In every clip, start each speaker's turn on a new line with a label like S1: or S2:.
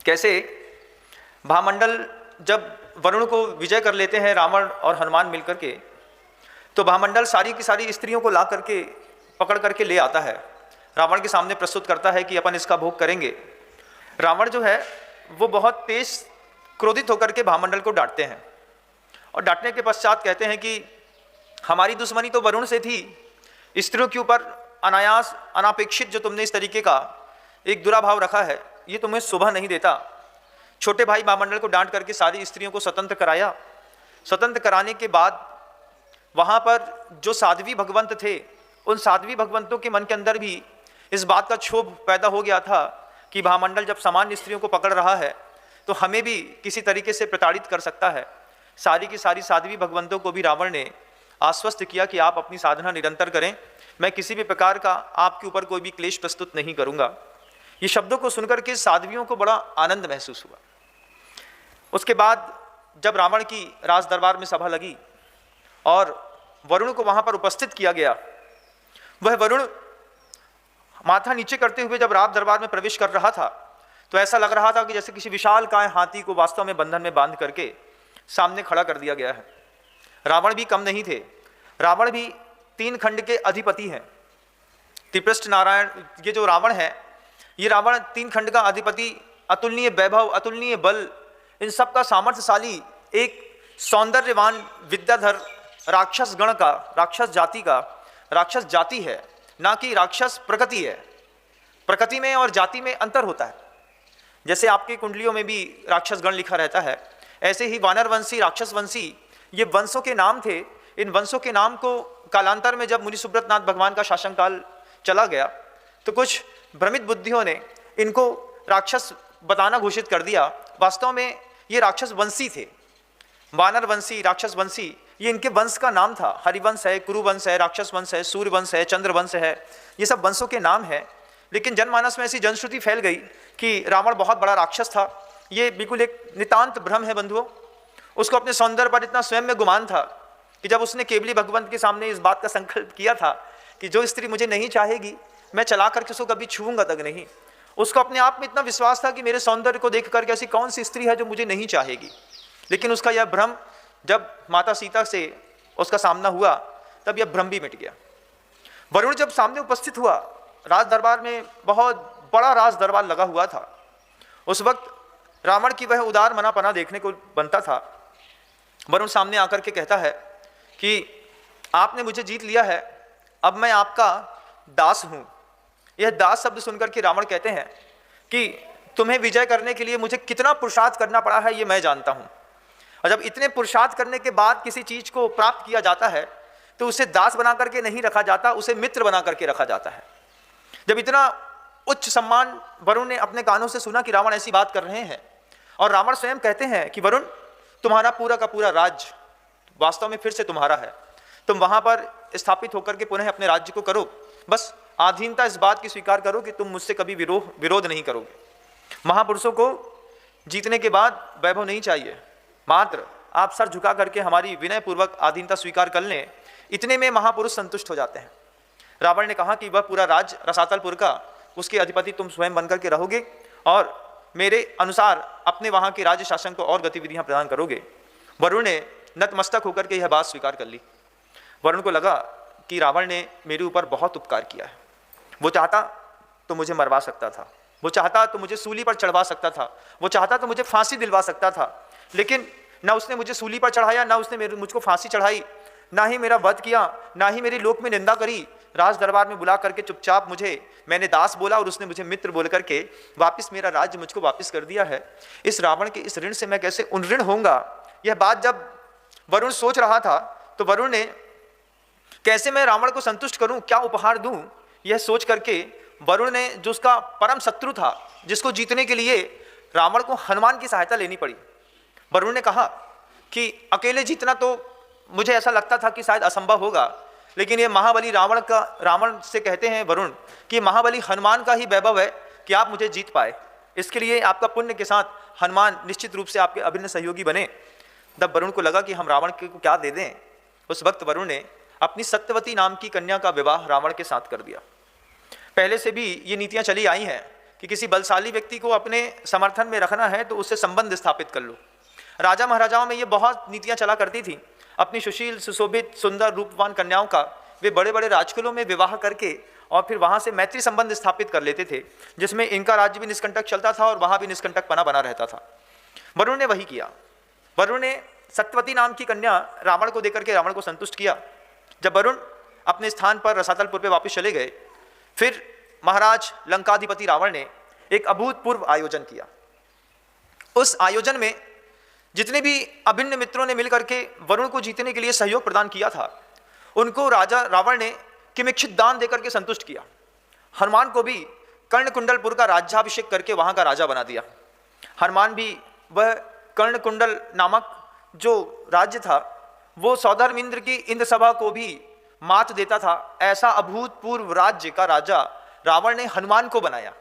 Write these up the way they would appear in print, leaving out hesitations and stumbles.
S1: कैसे भामंडल जब वरुण को विजय कर लेते हैं रावण और हनुमान मिलकर के, तो भामंडल सारी की सारी स्त्रियों को ला करके पकड़ करके ले आता है, रावण के सामने प्रस्तुत करता है कि अपन इसका भोग करेंगे। रावण जो है वो बहुत तेज क्रोधित होकर के भामंडल को डांटते हैं और डांटने के पश्चात कहते हैं कि हमारी दुश्मनी तो वरुण से थी, स्त्रियों के ऊपर अनायास अनापेक्षित जो तुमने इस तरीके का एक दुराभाव रखा है, ये तुम्हें शोभा नहीं देता। छोटे भाई भामंडल को डांट करके सारी स्त्रियों को स्वतंत्र कराया। स्वतंत्र कराने के बाद वहाँ पर जो साध्वी भगवंत थे, उन साध्वी भगवंतों के मन के अंदर भी इस बात का क्षोभ पैदा हो गया था कि भामंडल जब सामान्य स्त्रियों को पकड़ रहा है तो हमें भी किसी तरीके से प्रताड़ित कर सकता है। सारी की सारी साध्वी भगवंतों को भी रावण ने आश्वस्त किया कि आप अपनी साधना निरंतर करें, मैं किसी भी प्रकार का आपके ऊपर कोई भी क्लेश प्रस्तुत नहीं करूंगा। ये शब्दों को सुनकर के साध्वियों को बड़ा आनंद महसूस हुआ। उसके बाद जब रावण की राज दरबार में सभा लगी और वरुण को वहां पर उपस्थित किया गया, वह वरुण माथा नीचे करते हुए जब राज दरबार में प्रवेश कर रहा था तो ऐसा लग रहा था कि जैसे किसी विशालकाय हाथी को वास्तव में बंधन में बांध करके सामने खड़ा कर दिया गया है। रावण भी कम नहीं थे, रावण भी 3 खंड के अधिपति हैं। त्रिपृष्ठ नारायण ये जो रावण है, ये रावण 3 खंड का अधिपति, अतुलनीय वैभव, अतुलनीय बल, इन सब का सामर्थ्यशाली एक सौंदर्यवान विद्याधर राक्षस गण का, राक्षस जाति का राक्षस जाति है, ना कि राक्षस प्रकृति है। प्रकृति में और जाति में अंतर होता है। जैसे आपकी कुंडलियों में भी राक्षस गण लिखा रहता है, ऐसे ही वानरवंशी, राक्षसवंशी ये वंशों के नाम थे। इन वंशों के नाम को कालांतर में जब मुनि सुब्रतनाथ भगवान का शासनकाल चला गया तो कुछ भ्रमित बुद्धियों ने इनको राक्षस बताना घोषित कर दिया। वास्तव में ये राक्षस वंशी थे। वानरवंशी, राक्षसवंशी ये इनके वंश का नाम था। हरिवंश है, कुरुवंश है, राक्षस वंश है, सूर्यवंश है, चंद्रवंश है, ये सब वंशों के नाम है। लेकिन जनमानस में ऐसी जनश्रुति फैल गई कि रावण बहुत बड़ा राक्षस था। ये बिल्कुल एक नितांत भ्रम है बंधुओं। उसको अपने सौंदर्य पर इतना स्वयं में गुमान था कि जब उसने केवली भगवंत के सामने इस बात का संकल्प किया था कि जो स्त्री मुझे नहीं चाहेगी मैं चला करके उसको कभी छूऊंगा तक नहीं, उसको अपने आप में इतना विश्वास था कि मेरे सौंदर्य को देख करके ऐसी कौन सी स्त्री है जो मुझे नहीं चाहेगी। लेकिन उसका यह भ्रम जब माता सीता से उसका सामना हुआ तब यह भ्रम भी मिट गया। वरुण जब सामने उपस्थित हुआ, राज दरबार में बहुत बड़ा राज दरबार लगा हुआ था। उस वक्त रावण की वह उदार मनापना देखने को बनता था। वरुण सामने आकर के कहता है कि आपने मुझे जीत लिया है, अब मैं आपका दास हूं। यह दास शब्द सुनकर के रावण कहते हैं कि तुम्हें विजय करने के लिए मुझे कितना पुरुषार्थ करना पड़ा है ये मैं जानता हूं, और जब इतने पुरुषार्थ करने के बाद किसी चीज को प्राप्त किया जाता है तो उसे दास बना करके नहीं रखा जाता, उसे मित्र बना करके रखा जाता है। जब इतना उच्च सम्मान वरुण ने अपने कानों से सुना कि रावण ऐसी बात कर रहे हैं, और रावण स्वयं कहते हैं कि वरुण तुम्हारा पूरा का पूरा राज्य वास्तव में फिर से तुम्हारा है, तुम वहां पर स्थापित होकर के पुनः अपने राज्य को करो, बस आधीनता इस बात की स्वीकार करो कि तुम मुझसे कभी विरोध नहीं करोगे। महापुरुषों को जीतने के बाद वैभव नहीं चाहिए, मात्र आप सर झुका करके हमारी विनय पूर्वक आधीनता स्वीकार कर लें, इतने में महापुरुष संतुष्ट हो जाते हैं। रावण ने कहा कि वह पूरा राज्य रसातलपुर का उसके अधिपति तुम स्वयं बनकर के रहोगे और मेरे अनुसार अपने वहां के राज्य शासन को और गतिविधियां प्रदान करोगे। वरुण ने नतमस्तक होकर के यह बात स्वीकार कर ली। वरुण को लगा कि रावण ने मेरे ऊपर बहुत उपकार किया है। वो चाहता तो मुझे मरवा सकता था, वो चाहता तो मुझे सूली पर चढ़वा सकता था, वो चाहता तो मुझे फांसी दिलवा सकता था, लेकिन ना उसने मुझे सूली पर चढ़ाया, ना उसने मुझको फांसी चढ़ाई, ना ही मेरा वध किया, ना ही मेरी लोक में निंदा करी। राज दरबार में बुला करके चुपचाप मैंने दास बोला और उसने मुझे मित्र बोल करके वापस मेरा राज्य मुझको वापस कर दिया है। इस रावण के इस ऋण से मैं कैसे उन होऊंगा। यह बात जब वरुण सोच रहा था तो वरुण ने कैसे मैं रावण को संतुष्ट करूं, क्या उपहार दूं, यह सोच करके वरुण ने जो उसका परम शत्रु था, जिसको जीतने के लिए रावण को हनुमान की सहायता लेनी पड़ी। वरुण ने कहा कि अकेले जीतना तो मुझे ऐसा लगता था कि शायद असंभव होगा, लेकिन ये महाबली रावण से कहते हैं वरुण कि महाबली हनुमान का ही वैभव है कि आप मुझे जीत पाए। इसके लिए आपका पुण्य के साथ हनुमान निश्चित रूप से आपके अभिन्न सहयोगी बने। तब वरुण को लगा कि हम रावण को क्या दे दें। उस वक्त वरुण ने अपनी सत्यवती नाम की कन्या का विवाह रावण के साथ कर दिया। पहले से भी ये नीतियां चली आई हैं कि किसी बलशाली व्यक्ति को अपने समर्थन में रखना है तो उससे संबंध स्थापित कर लो। राजा महाराजाओं में ये बहुत नीतियाँ चला करती थी। अपनी सुशील, सुशोभित, सुंदर, रूपवान कन्याओं का वे बड़े बड़े राजकुलों में विवाह करके और फिर वहाँ से मैत्री संबंध स्थापित कर लेते थे, जिसमें इनका राज्य भी निष्कंटक चलता था और वहाँ भी निष्कंटकपना बना रहता था। वरुण ने वही किया। वरुण ने सत्यवती नाम की कन्या रावण को देकर के रावण को संतुष्ट किया। जब वरुण अपने स्थान पर रसातलपुर पे वापस चले गए, फिर महाराज लंकाधिपति रावण ने एक अभूतपूर्व आयोजन किया। उस आयोजन में जितने भी अभिन्न मित्रों ने मिलकर के वरुण को जीतने के लिए सहयोग प्रदान किया था, उनको राजा रावण ने किमिच्छित दान देकर के संतुष्ट किया। हनुमान को भी कर्णकुंडलपुर का राज्याभिषेक करके वहां का राजा बना दिया। हनुमान भी वह कर्णकुंडल नामक जो राज्य था वो सौधर्मिंद्र की इंद्र सभा को भी मात देता था। ऐसा अभूतपूर्व राज्य का राजा रावण ने हनुमान को बनाया।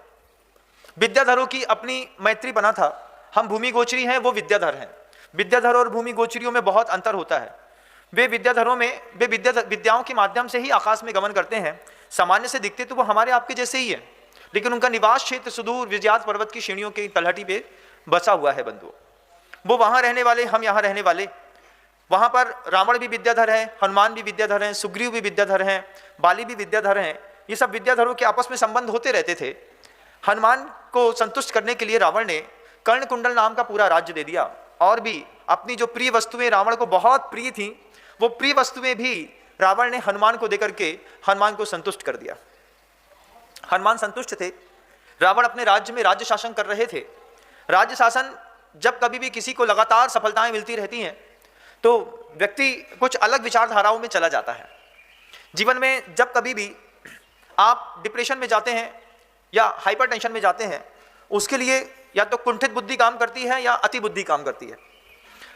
S1: विद्याधरों की अपनी मैत्री बना था। हम भूमि गोचरी हैं, वो विद्याधर हैं। विद्याधर और भूमि गोचरियों में बहुत अंतर होता है। वे विद्याधरों में वे विद्याओं के माध्यम से ही आकाश में गमन करते हैं। सामान्य से दिखते तो वो हमारे आपके जैसे ही है, लेकिन उनका निवास क्षेत्र सुदूर विजयात पर्वत की श्रेणियों की तलहटी पे बसा हुआ है बंधुओं। वो वहाँ रहने वाले, हम यहाँ रहने वाले। वहाँ पर रावण भी विद्याधर है, हनुमान भी विद्याधर हैं, सुग्रीव भी विद्याधर हैं, बाली भी विद्याधर हैं। ये सब विद्याधरों के आपस में संबंध होते रहते थे। हनुमान को संतुष्ट करने के लिए रावण ने कर्णकुंडल नाम का पूरा राज्य दे दिया और भी अपनी जो प्रिय वस्तुएं रावण को बहुत प्रिय थीं, वो प्रिय वस्तुएं भी रावण ने हनुमान को देकर के हनुमान को संतुष्ट कर दिया। हनुमान संतुष्ट थे। रावण अपने राज्य में राज्य शासन कर रहे थे। राज्य शासन जब कभी भी किसी को लगातार सफलताएं मिलती रहती हैं तो व्यक्ति कुछ अलग विचारधाराओं में चला जाता है। जीवन में जब कभी भी आप डिप्रेशन में जाते हैं या हाइपरटेंशन में जाते हैं, उसके लिए या तो कुंठित बुद्धि काम करती है या अति बुद्धि काम करती है।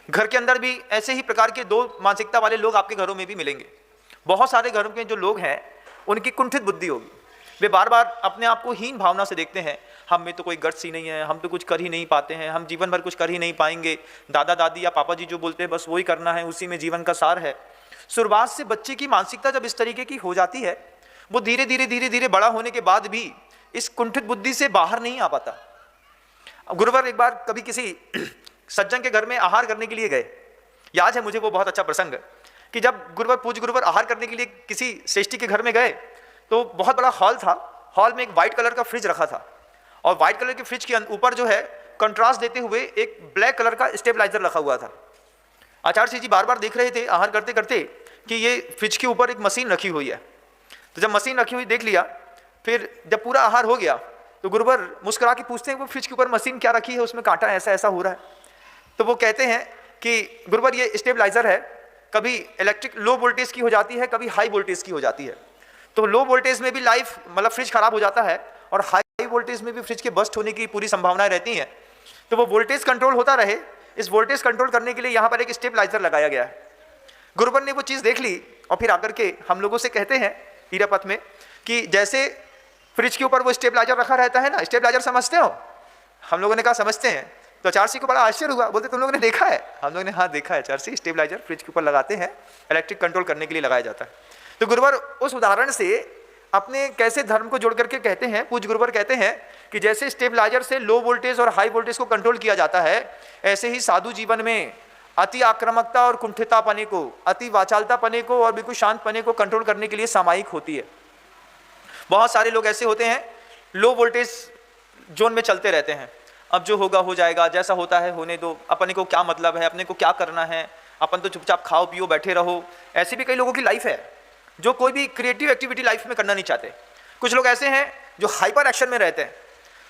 S1: घर के अंदर भी ऐसे ही प्रकार के दो मानसिकता वाले लोग आपके घरों में भी मिलेंगे। बहुत सारे घरों के जो लोग हैं उनकी कुंठित बुद्धि होगी। वे बार बार अपने आप को हीन भावना से देखते हैं। हम में तो कोई गट्स ही नहीं है, हम तो कुछ कर ही नहीं पाते हैं, हम जीवन भर कुछ कर ही नहीं पाएंगे। दादा दादी या पापा जी जो बोलते हैं बस वही करना है, उसी में जीवन का सार है। शुरुआत से बच्चे की मानसिकता जब इस तरीके की हो जाती है, वो धीरे धीरे बड़ा होने के बाद भी इस कुंठित बुद्धि से बाहर नहीं आ पाता। गुरुवर एक बार कभी किसी सज्जन के घर में आहार करने के लिए गए। याद है मुझे वो बहुत अच्छा प्रसंग कि जब गुरुवर, पूज्य गुरुवर आहार करने के लिए किसी श्रेष्ठी के घर में गए तो बहुत बड़ा हॉल था। हॉल में एक वाइट कलर का फ्रिज रखा था और वाइट कलर के फ्रिज के ऊपर जो है कंट्रास्ट देते हुए एक ब्लैक कलर का स्टेबलाइजर रखा हुआ था। आचार्य जी बार बार देख रहे थे आहार करते करते कि ये फ्रिज के ऊपर एक मशीन रखी हुई है। तो जब मशीन रखी हुई देख लिया, फिर जब पूरा आहार हो गया तो गुरुवर मुस्कुरा के पूछते हैं वो फ्रिज के ऊपर मशीन क्या रखी है, उसमें कांटा ऐसा ऐसा हो रहा है। तो वो कहते हैं कि गुरुवर ये स्टेबलाइजर है, कभी इलेक्ट्रिक लो वोल्टेज की हो जाती है, कभी हाई वोल्टेज की हो जाती है। तो लो वोल्टेज में भी लाइफ मतलब फ्रिज खराब हो जाता है और हाई वोल्टेज में भी फ्रिज के बस्ट होने की पूरी संभावनाएं रहती हैं। तो वो वोल्टेज कंट्रोल होता रहे, इस वोल्टेज कंट्रोल करने के लिए यहाँ पर एक स्टेबलाइजर लगाया गया है। गुरुवर ने वो चीज़ देख ली और फिर आकर के हम लोगों से कहते हैं हीरापथ में कि जैसे फ्रिज के ऊपर वो स्टेबलाइजर रखा रहता है ना, स्टेबलाइजर समझते हो? हम लोगों ने कहा समझते हैं। तो आचार्य को बड़ा आश्चर्य हुआ, बोलते तुम लोगों ने देखा है? हम लोगों ने हाँ देखा है आचार्य, स्टेबलाइजर फ्रिज के ऊपर लगाते हैं, इलेक्ट्रिक कंट्रोल करने के लिए लगाया जाता है। तो गुरुवर उस उदाहरण से अपने कैसे धर्म को जोड़ करके कहते हैं, पूज्य गुरुवर कहते हैं कि जैसे स्टेबलाइजर से लो वोल्टेज और हाई वोल्टेज को कंट्रोल किया जाता है, ऐसे ही साधु जीवन में अति आक्रामकता और कुंठितापने को, अति वाचालतापने को और बिल्कुल शांतपने को कंट्रोल करने के लिए सामायिक होती है। बहुत सारे लोग ऐसे होते हैं लो वोल्टेज जोन में चलते रहते हैं। अब जो होगा हो जाएगा, जैसा होता है होने दो, अपने को क्या मतलब है, अपने को क्या करना है, अपन तो चुपचाप खाओ पियो बैठे रहो। ऐसी भी कई लोगों की लाइफ है जो कोई भी क्रिएटिव एक्टिविटी लाइफ में करना नहीं चाहते। कुछ लोग ऐसे हैं जो हाइपर एक्शन में रहते हैं,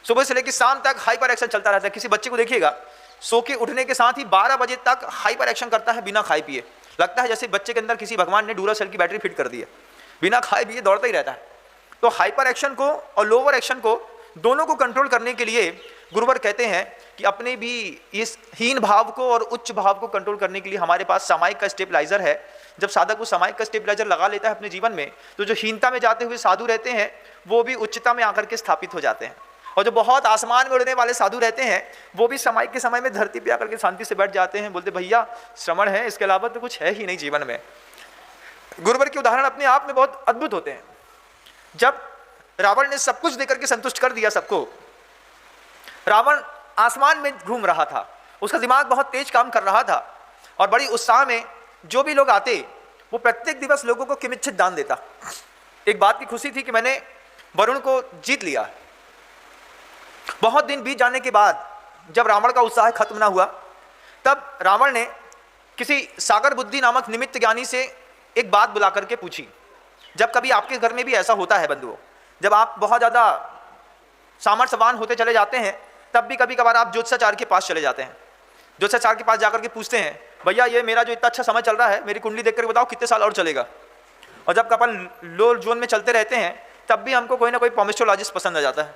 S1: सुबह से लेकर शाम तक हाइपर एक्शन चलता रहता है। किसी बच्चे को देखिएगा सो के उठने के साथ ही 12 बजे तक हाइपर एक्शन करता है बिना खाए पिए। लगता है जैसे बच्चे के अंदर किसी भगवान ने डूरासेल की बैटरी फिट कर दी है, बिना खाए पिए दौड़ता ही रहता है। तो हाइपर एक्शन को और लोअर एक्शन को दोनों को कंट्रोल करने के लिए गुरुवर कहते हैं कि अपने भी इस हीन भाव को और उच्च भाव को कंट्रोल करने के लिए हमारे पास सामायिक का स्टेबलाइजर है। जब साधक वो सामायिक का स्टेबलाइजर लगा लेता है अपने जीवन में, तो जो हीनता में जाते हुए साधु रहते हैं वो भी उच्चता में आकर के स्थापित हो जाते हैं। और जो बहुत आसमान में उड़ने वाले साधु रहते हैं वो भी सामायिक के समय में धरती पे आकर के शांति से बैठ जाते हैं, बोलते भैया श्रवण है, इसके अलावा तो कुछ है ही नहीं जीवन में। गुरुवर के उदाहरण अपने आप में बहुत अद्भुत होते हैं। जब रावण ने सब कुछ देकर के संतुष्ट कर दिया सबको, रावण आसमान में घूम रहा था, उसका दिमाग बहुत तेज काम कर रहा था और बड़ी उत्साह में जो भी लोग आते वो प्रत्येक दिवस लोगों को किमिच्छित दान देता। एक बात की खुशी थी कि मैंने वरुण को जीत लिया। बहुत दिन बीत जाने के बाद जब रावण का उत्साह खत्म ना हुआ, तब रावण ने किसी सागर बुद्धि नामक निमित्त ज्ञानी से एक बात बुला करके पूछी। जब कभी आपके घर में भी ऐसा होता है बंधुओं, जब आप बहुत ज़्यादा सामर्थ्यवान होते चले जाते हैं, तब भी कभी कभार आप ज्योतिषाचार्य के पास चले जाते हैं। ज्योतिषाचार्य के पास जाकर के पूछते हैं, भैया ये मेरा जो इतना अच्छा समय चल रहा है, मेरी कुंडली देख कर बताओ कितने साल और चलेगा। और जब अपन लो जोन में चलते रहते हैं, तब भी हमको कोई ना कोई पॉमिस्ट्रोलॉजिस्ट पसंद आ जाता है।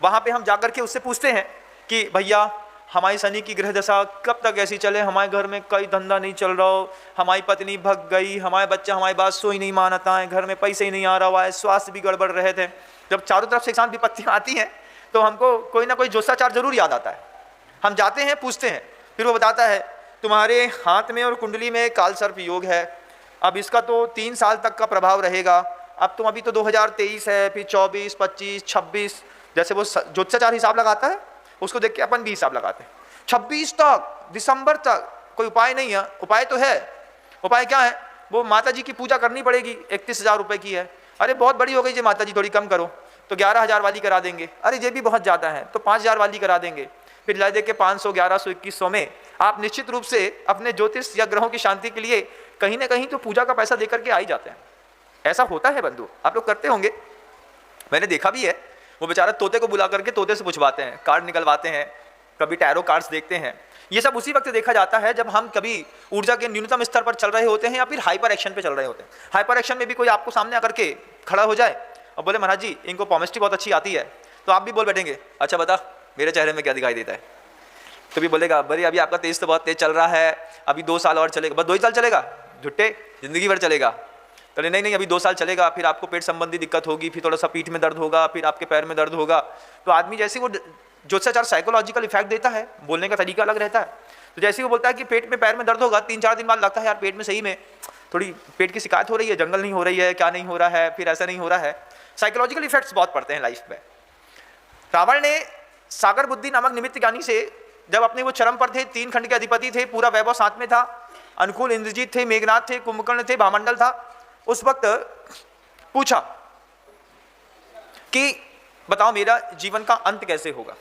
S1: वहाँ पे हम जाकर के उससे पूछते हैं कि भैया हमारी शनि की ग्रह दशा कब तक ऐसी चले, हमारे घर में कोई धंधा नहीं चल रहा हो, हमारी पत्नी भग गई, हमारे बच्चा हमारी बात सोई नहीं मानता है, घर में पैसे ही नहीं आ रहा हुआ है, स्वास्थ्य भी गड़बड़ रहे थे। जब चारों तरफ से एक साथ विपत्तियाँ आती हैं तो हमको कोई ना कोई ज्योतिषाचार्य जरूर याद आता है। हम जाते हैं, पूछते हैं, फिर वो बताता है तुम्हारे हाथ में और कुंडली में काल सर्प योग है, अब इसका तो 3 साल तक का प्रभाव रहेगा। अब तुम अभी तो 2023 है, फिर 24, 25, 26, जैसे वो ज्योतिषाचार्य हिसाब लगाता है उसको देख के अपन भी हिसाब लगाते हैं। 26 तक, दिसंबर तक कोई उपाय नहीं है। उपाय तो है। उपाय क्या है? वो माता जी की पूजा करनी पड़ेगी, 31,000 रुपये की है। अरे बहुत बड़ी हो गई जी माता जी, थोड़ी कम करो, तो 11,000 वाली करा देंगे। अरे ये भी बहुत ज़्यादा है, तो 5,000 वाली करा देंगे। फिर ला दे के 500, 1100, 2100 में आप निश्चित रूप से अपने ज्योतिष या ग्रहों की शांति के लिए कहीं ना कहीं तो पूजा का पैसा देकर के आ ही जाते हैं। ऐसा होता है बंधु, आप लोग करते होंगे, मैंने देखा भी है। वो बेचारा तोते को बुला करके तोते से पूछवाते हैं, कार्ड निकलवाते हैं, कभी टैरो कार्ड्स देखते हैं। ये सब उसी वक्त देखा जाता है जब हम कभी ऊर्जा के न्यूनतम स्तर पर चल रहे होते हैं या फिर हाइपर एक्शन पे चल रहे होते हैं। हाइपर एक्शन में भी कोई आपको सामने आकर के खड़ा हो जाए और बोले महाराज जी इनको पॉमिस्ट्री बहुत अच्छी आती है, तो आप भी बोल बैठेंगे अच्छा बता मेरे चेहरे में क्या दिखाई देता है। तो भी बोलेगा बड़ी अभी आपका तेज तो बहुत तेज चल रहा है, अभी 2 साल और चलेगा। बस 2 ही साल चलेगा? झुट्टे, जिंदगी भर चलेगा। तो नहीं अभी 2 साल चलेगा, फिर आपको पेट संबंधी दिक्कत होगी, फिर थोड़ा सा पीठ में दर्द होगा, फिर आपके पैर में दर्द होगा। तो आदमी जैसे वो ज्योतिषाचार्य साइकोलॉजिकल इफेक्ट देता है, बोलने का तरीका अलग रहता है। तो जैसे वो बोलता है कि पेट में पैर में दर्द होगा, 3-4 दिन बाद लगता है यार पेट में सही में थोड़ी पेट की शिकायत हो रही है, जंगल नहीं हो रही है, क्या नहीं हो रहा है, फिर ऐसा नहीं हो रहा है। साइकोलॉजिकल इफेक्ट्स बहुत पड़ते हैं लाइफ में। रावण ने सागर बुद्धि नामक निमित्त ज्ञानी से जब अपने वो चरम पर थे, 3 खंड के अधिपति थे, पूरा वैभव साथ में था, अनुकूल इंद्रजीत थे, मेघनाथ थे, कुंभकर्ण थे, भामंडल था, उस वक्त पूछा कि बताओ मेरा जीवन का अंत कैसे होगा।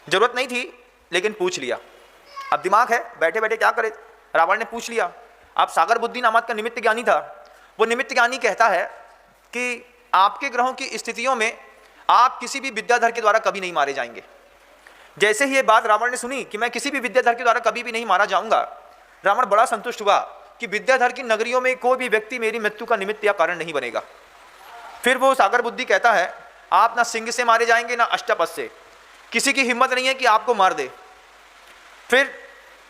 S1: जरूरत नहीं थी लेकिन पूछ लिया। अब दिमाग है, बैठे बैठे क्या करे, रावण ने पूछ लिया। आप सागर बुद्धि नामक का निमित्त ज्ञानी था। वो निमित्त ज्ञानी कहता है कि आपके ग्रहों की स्थितियों में आप किसी भी विद्याधर के द्वारा कभी नहीं मारे जाएंगे। जैसे ही ये बात रावण ने सुनी कि मैं किसी भी विद्याधर के द्वारा कभी भी नहीं मारा जाऊंगा, रावण बड़ा संतुष्ट हुआ कि विद्याधर की नगरियों में कोई भी व्यक्ति मेरी मृत्यु का निमित्त या कारण नहीं बनेगा। फिर वो सागर बुद्धि कहता है आप ना सिंह से मारे जाएंगे ना अष्टपद से, किसी की हिम्मत नहीं है कि आपको मार दे। फिर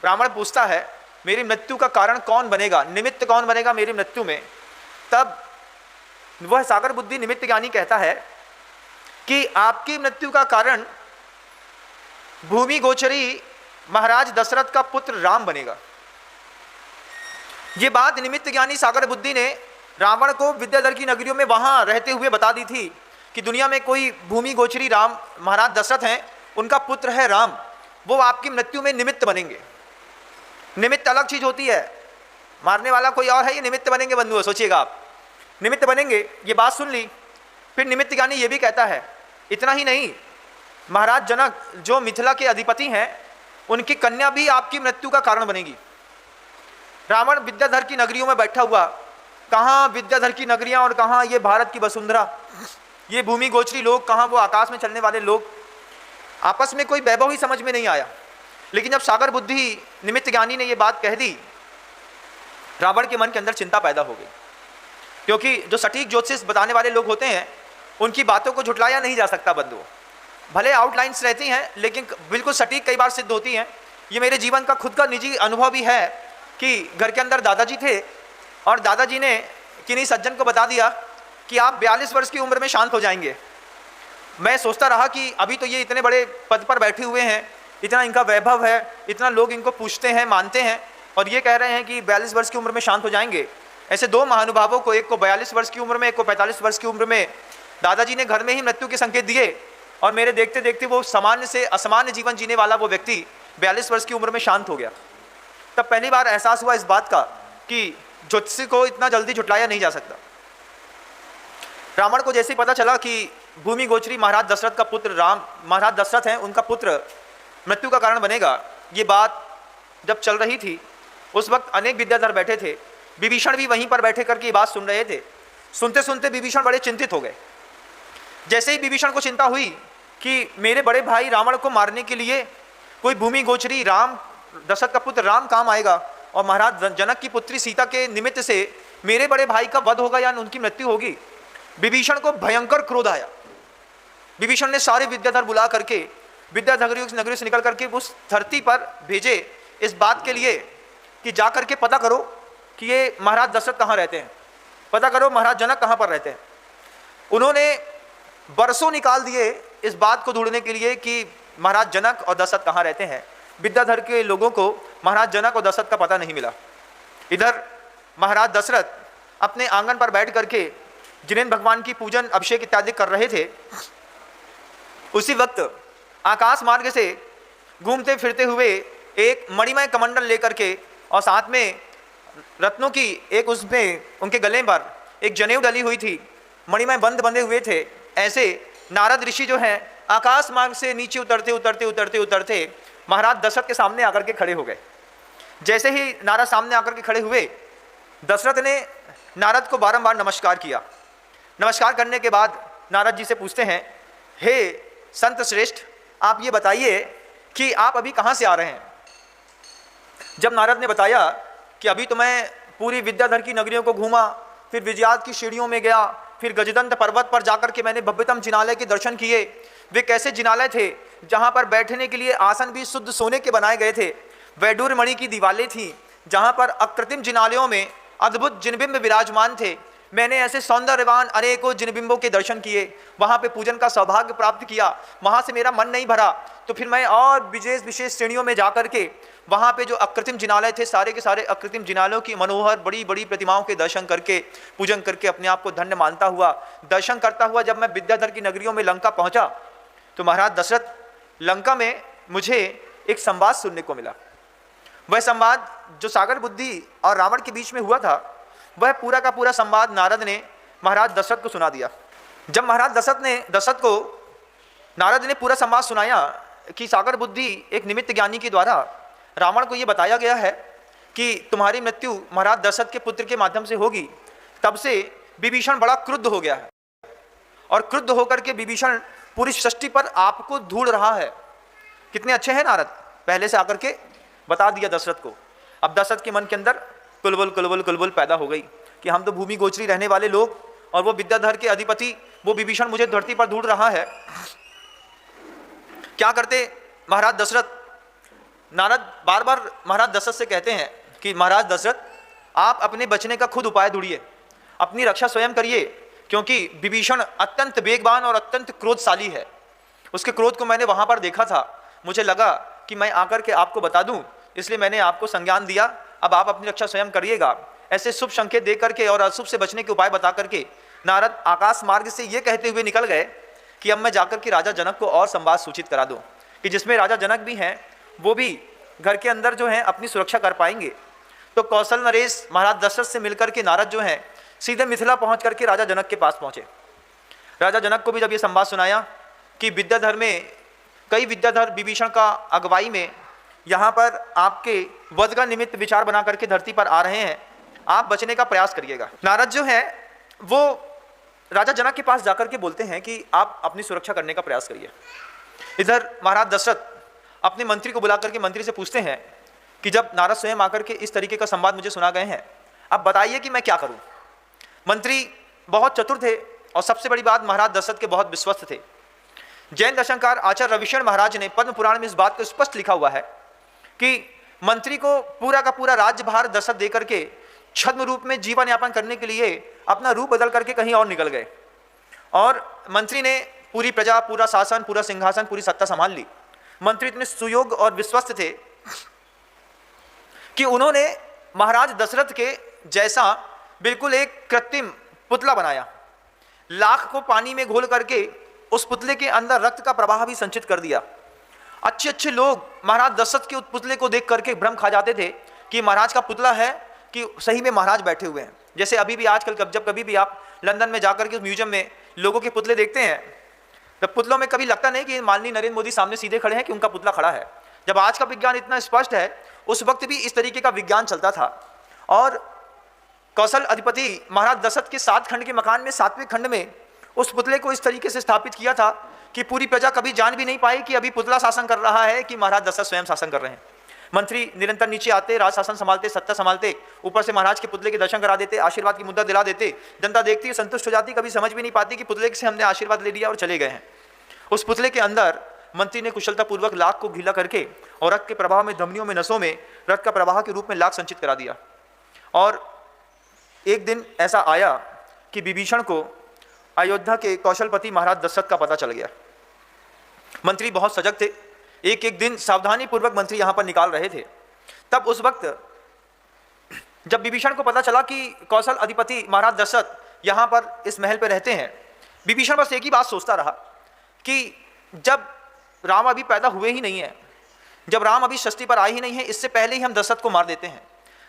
S1: रावण पूछता है मेरी मृत्यु का कारण कौन बनेगा, निमित्त कौन बनेगा मेरी मृत्यु में। तब वह सागर बुद्धि निमित्त ज्ञानी कहता है कि आपकी मृत्यु का कारण भूमि गोचरी महाराज दशरथ का पुत्र राम बनेगा। ये बात निमित्त ज्ञानी सागर बुद्धि ने रावण को विद्याधर की नगरियों में वहां रहते हुए बता दी थी कि दुनिया में कोई भूमि गोचरी राम महाराज दशरथ हैं, उनका पुत्र है राम, वो आपकी मृत्यु में निमित्त बनेंगे। निमित्त अलग चीज होती है, मारने वाला कोई और है, ये निमित्त बनेंगे बंधुओं, सोचिएगा आप, निमित्त बनेंगे। ये बात सुन ली। फिर निमित्त ज्ञानी ये भी कहता है इतना ही नहीं, महाराज जनक जो मिथिला के अधिपति हैं उनकी कन्या भी आपकी मृत्यु का कारण बनेगी। रावण विद्याधर की नगरियों में बैठा हुआ, कहाँ विद्याधर की नगरियां और कहाँ ये भारत की वसुंधरा, ये भूमि गोचरी लोग, कहाँ वो आकाश में चलने वाले लोग, आपस में कोई वैभव ही समझ में नहीं आया। लेकिन जब सागर बुद्धि निमित्त ज्ञानी ने ये बात कह दी, रावण के मन के अंदर चिंता पैदा हो गई, क्योंकि जो सटीक ज्योतिष बताने वाले लोग होते हैं उनकी बातों को झुटलाया नहीं जा सकता बंधुओं। भले आउटलाइंस रहती हैं लेकिन बिल्कुल सटीक कई बार सिद्ध होती हैं। ये मेरे जीवन का खुद का निजी अनुभव भी है कि घर के अंदर दादाजी थे और दादाजी ने किन्हीं सज्जन को बता दिया कि आप 42 वर्ष की उम्र में शांत हो जाएंगे। मैं सोचता रहा कि अभी तो ये इतने बड़े पद पर बैठे हुए हैं, इतना इनका वैभव है, इतना लोग इनको पूछते हैं, मानते हैं, और ये कह रहे हैं कि 42 वर्ष की उम्र में शांत हो जाएंगे। ऐसे 2 महानुभावों को, एक को 42 वर्ष की उम्र में, एक को 45 वर्ष की उम्र में दादाजी ने घर में ही मृत्यु के संकेत दिए। और मेरे देखते देखते वो सामान्य से असामान्य जीवन जीने वाला वो व्यक्ति 42 वर्ष की उम्र में शांत हो गया। तब पहली बार एहसास हुआ इस बात का कि ज्योतिषी को इतना जल्दी झुटलाया नहीं जा सकता। रावण को जैसे ही पता चला कि भूमि गोचरी महाराज दशरथ का पुत्र राम, महाराज दशरथ हैं, उनका पुत्र मृत्यु का कारण बनेगा, ये बात जब चल रही थी उस वक्त अनेक विद्याधर बैठे थे। विभीषण भी वहीं पर बैठे करके ये बात सुन रहे थे। सुनते सुनते विभीषण बड़े चिंतित हो गए। जैसे ही विभीषण को चिंता हुई कि मेरे बड़े भाई रावण को मारने के लिए कोई भूमि गोचरी राम, दशरथ का पुत्र राम काम आएगा और महाराज जनक की पुत्री सीता के निमित्त से मेरे बड़े भाई का वध होगा या उनकी मृत्यु होगी, विभीषण को भयंकर क्रोध आया। विभीषण ने सारे विद्याधर बुला करके विद्याधर नगरी से निकल करके उस धरती पर भेजे इस बात के लिए कि जा करके पता करो कि ये महाराज दशरथ कहाँ रहते हैं, पता करो महाराज जनक कहाँ पर रहते हैं। उन्होंने बरसों निकाल दिए इस बात को ढूंढने के लिए कि महाराज जनक और दशरथ कहाँ रहते हैं। विद्याधर के लोगों को महाराज जनक और दशरथ का पता नहीं मिला। इधर महाराज दशरथ अपने आंगन पर बैठ करके जिनेन्द्र भगवान की पूजन अभिषेक इत्यादि कर रहे थे। उसी वक्त आकाश मार्ग से घूमते फिरते हुए एक मणिमय कमंडल लेकर के और साथ में रत्नों की एक उसमें उनके गले पर एक जनेऊ डली हुई थी, मणिमय बंद बंधे हुए थे। ऐसे नारद ऋषि जो हैं आकाश मार्ग से नीचे उतरते उतरते उतरते उतरते महाराज दशरथ के सामने आकर के खड़े हो गए। जैसे ही नारद सामने आकर के खड़े हुए, दशरथ ने नारद को बारंबार नमस्कार किया। नमस्कार करने के बाद नारद जी से पूछते हैं, हे संत श्रेष्ठ, आप ये बताइए कि आप अभी कहाँ से आ रहे हैं। जब नारद ने बताया कि अभी तो मैं पूरी विद्याधर की नगरियों को घूमा, फिर विजयाद की सीढ़ियों में गया, फिर गजदंत पर्वत पर जाकर के मैंने भव्यतम जिनालय के दर्शन किए। वे कैसे जिनालय थे जहाँ पर बैठने के लिए आसन भी शुद्ध सोने के बनाए गए थे, वैडूर्य मणि की दीवारें थीं, जहाँ पर अकृत्रिम जिनालयों में अद्भुत जिनबिंब विराजमान थे। मैंने ऐसे सौंदर्यवान अनेकों जिनबिंबों के दर्शन किए, वहाँ पे पूजन का सौभाग्य प्राप्त किया। वहाँ से मेरा मन नहीं भरा तो फिर मैं और विशेष श्रेणियों में जा करके वहाँ पे जो अकृत्रिम जिनालय थे, सारे के सारे अकृत्रिम जिनालयों की मनोहर बड़ी बड़ी प्रतिमाओं के दर्शन करके, पूजन करके अपने आप को धन्य मानता हुआ, दर्शन करता हुआ जब मैं विद्याधर की नगरियों में लंका पहुँचा तो महाराज दशरथ, लंका में मुझे एक संवाद सुनने को मिला। वह संवाद जो सागर बुद्धि और रावण के बीच में हुआ था, वह पूरा का पूरा संवाद नारद ने महाराज दशरथ को सुना दिया। जब महाराज दशरथ को नारद ने पूरा संवाद सुनाया कि सागर बुद्धि एक निमित्त ज्ञानी के द्वारा रावण को ये बताया गया है कि तुम्हारी मृत्यु महाराज दशरथ के पुत्र के माध्यम से होगी, तब से विभीषण बड़ा क्रुद्ध हो गया है और क्रुद्ध होकर के विभीषण पूरी सृष्टि पर आपको ढूंढ रहा है। कितने अच्छे हैं नारद, पहले से आकर के बता दिया दशरथ को। अब दशरथ के मन के अंदर कुलबुल कुलबुल कुलबुल पैदा हो गई कि हम तो भूमि गोचरी रहने वाले लोग और वो विद्याधर के अधिपति वो विभीषण मुझे धरती पर ढूंढ रहा है। क्या करते महाराज दशरथ? नारद बार बार महाराज दशरथ से कहते हैं कि महाराज दशरथ, आप अपने बचने का खुद उपाय ढूंढिए, अपनी रक्षा स्वयं करिए, क्योंकि विभीषण अत्यंत वेगवान और अत्यंत क्रोधशाली है। उसके क्रोध को मैंने वहाँ पर देखा था, मुझे लगा कि मैं आकर के आपको बता दूं, इसलिए मैंने आपको संज्ञान दिया। अब आप अपनी रक्षा स्वयं करिएगा। ऐसे शुभ संकेत दे करके और अशुभ से बचने के उपाय बता करके नारद आकाश मार्ग से ये कहते हुए निकल गए कि अब मैं जाकर के राजा जनक को और संवाद सूचित करा दूं कि जिसमें राजा जनक भी हैं, वो भी घर के अंदर जो है अपनी सुरक्षा कर पाएंगे। तो कौशल नरेश महाराज दशरथ से मिलकर के नारद जो हैं सीधे मिथिला पहुँच करके राजा जनक के पास पहुँचे। राजा जनक को भी जब ये संवाद सुनाया कि विद्याधर में कई विद्याधर विभीषण का अगुवाई में यहाँ पर आपके वध का निमित्त विचार बना करके धरती पर आ रहे हैं, आप बचने का प्रयास करिएगा। नारद जो है वो राजा जनक के पास जाकर के बोलते हैं कि आप अपनी सुरक्षा करने का प्रयास करिए। इधर महाराज दशरथ अपने मंत्री को बुला करके मंत्री से पूछते हैं कि जब नारद स्वयं आकर के इस तरीके का संवाद मुझे सुना गए हैं, अब बताइए कि मैं क्या करूं। मंत्री बहुत चतुर थे और सबसे बड़ी बात महाराज दशरथ के बहुत विश्वस्त थे। जैन दर्शनकार आचार्य रविशरण महाराज ने पद्म पुराण में इस बात को स्पष्ट लिखा हुआ है कि मंत्री को पूरा का पूरा राज्यभार दशरथ देकर के छद्म रूप में जीवन यापन करने के लिए अपना रूप बदल करके कहीं और निकल गए और मंत्री ने पूरी प्रजा, पूरा शासन, पूरा सिंहासन, पूरी सत्ता संभाल ली। मंत्री इतने सुयोग्य और विश्वस्त थे कि उन्होंने महाराज दशरथ के जैसा बिल्कुल एक कृत्रिम पुतला बनाया। लाख को पानी में घोल करके उस पुतले के अंदर रक्त का प्रवाह भी संचित कर दिया। अच्छे अच्छे लोग महाराज दशरथ के उस पुतले को देख करके भ्रम खा जाते थे कि महाराज का पुतला है कि सही में महाराज बैठे हुए हैं। जैसे अभी भी आजकल जब कभी भी आप लंदन में जाकर के उस म्यूजियम में लोगों के पुतले देखते हैं, तब पुतलों में कभी लगता नहीं कि माननीय नरेंद्र मोदी सामने सीधे खड़े हैं कि उनका पुतला खड़ा है। जब आज का विज्ञान इतना स्पष्ट है, उस वक्त भी इस तरीके का विज्ञान चलता था। और कौशल अधिपति महाराज दशरथ के 7 खंड के मकान में 7वें खंड में उस पुतले को इस तरीके से स्थापित किया था कि पूरी प्रजा कभी जान भी नहीं पाई कि अभी पुतला शासन कर रहा है कि महाराज दशरथ स्वयं शासन कर रहे हैं। मंत्री निरंतर नीचे आते, राज शासन संभालते, सत्ता संभालते, ऊपर से महाराज के पुतले के दर्शन करा देते, आशीर्वाद की मुद्रा दिला देते। जनता देखती है, संतुष्ट हो जाती, कभी समझ भी नहीं पाती कि पुतले से हमने आशीर्वाद ले लिया और चले गए हैं। उस पुतले के अंदर मंत्री ने कुशलतापूर्वक लाख को गीला करके और रक्त के प्रवाह में, धमनियों में, नसों में रक्त का प्रवाह के रूप में लाख संचित करा दिया। और एक दिन ऐसा आया कि विभीषण को अयोध्या के कौशलपति महाराज दशरथ का पता चल गया। मंत्री बहुत सजग थे, एक एक दिन सावधानी पूर्वक मंत्री यहाँ पर निकाल रहे थे। तब उस वक्त जब विभीषण को पता चला कि कौशल अधिपति महाराज दशरथ यहाँ पर इस महल पर रहते हैं, विभीषण बस एक ही बात सोचता रहा कि जब राम अभी पैदा हुए ही नहीं है, जब राम अभी षष्ठी पर आए ही नहीं है, इससे पहले ही हम दशरथ को मार देते हैं।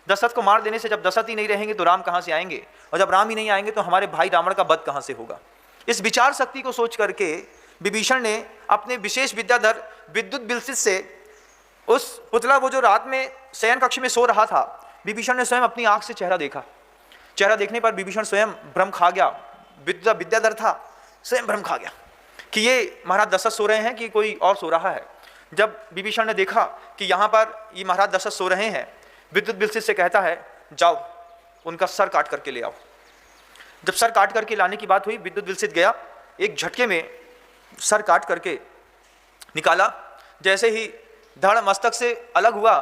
S1: दशरथ को मार देने से जब दशरथ ही नहीं रहेंगे तो राम कहाँ से आएंगे, और जब राम ही नहीं आएंगे तो हमारे भाई रावण का वध कहाँ से होगा। इस विचार शक्ति को सोच करके विभीषण ने अपने विशेष विद्याधर विद्युत बिलसित से उस पुतला, वो जो रात में शयन कक्ष में सो रहा था, विभीषण ने स्वयं अपनी आंख से चेहरा देखा। चेहरा देखने पर विभीषण स्वयं भ्रम खा गया। विद्याधर था, स्वयं भ्रम खा गया कि ये महाराज दशरथ सो रहे हैं कि कोई और सो रहा है। जब विभीषण ने देखा कि यहाँ पर ये महाराज दशरथ सो रहे हैं, विद्युत बिलसित से कहता है, जाओ उनका सर काट करके ले आओ। जब सर काट करके लाने की बात हुई, विद्युत बिलसित गया, एक झटके में सर काट करके निकाला। जैसे ही धड़ मस्तक से अलग हुआ,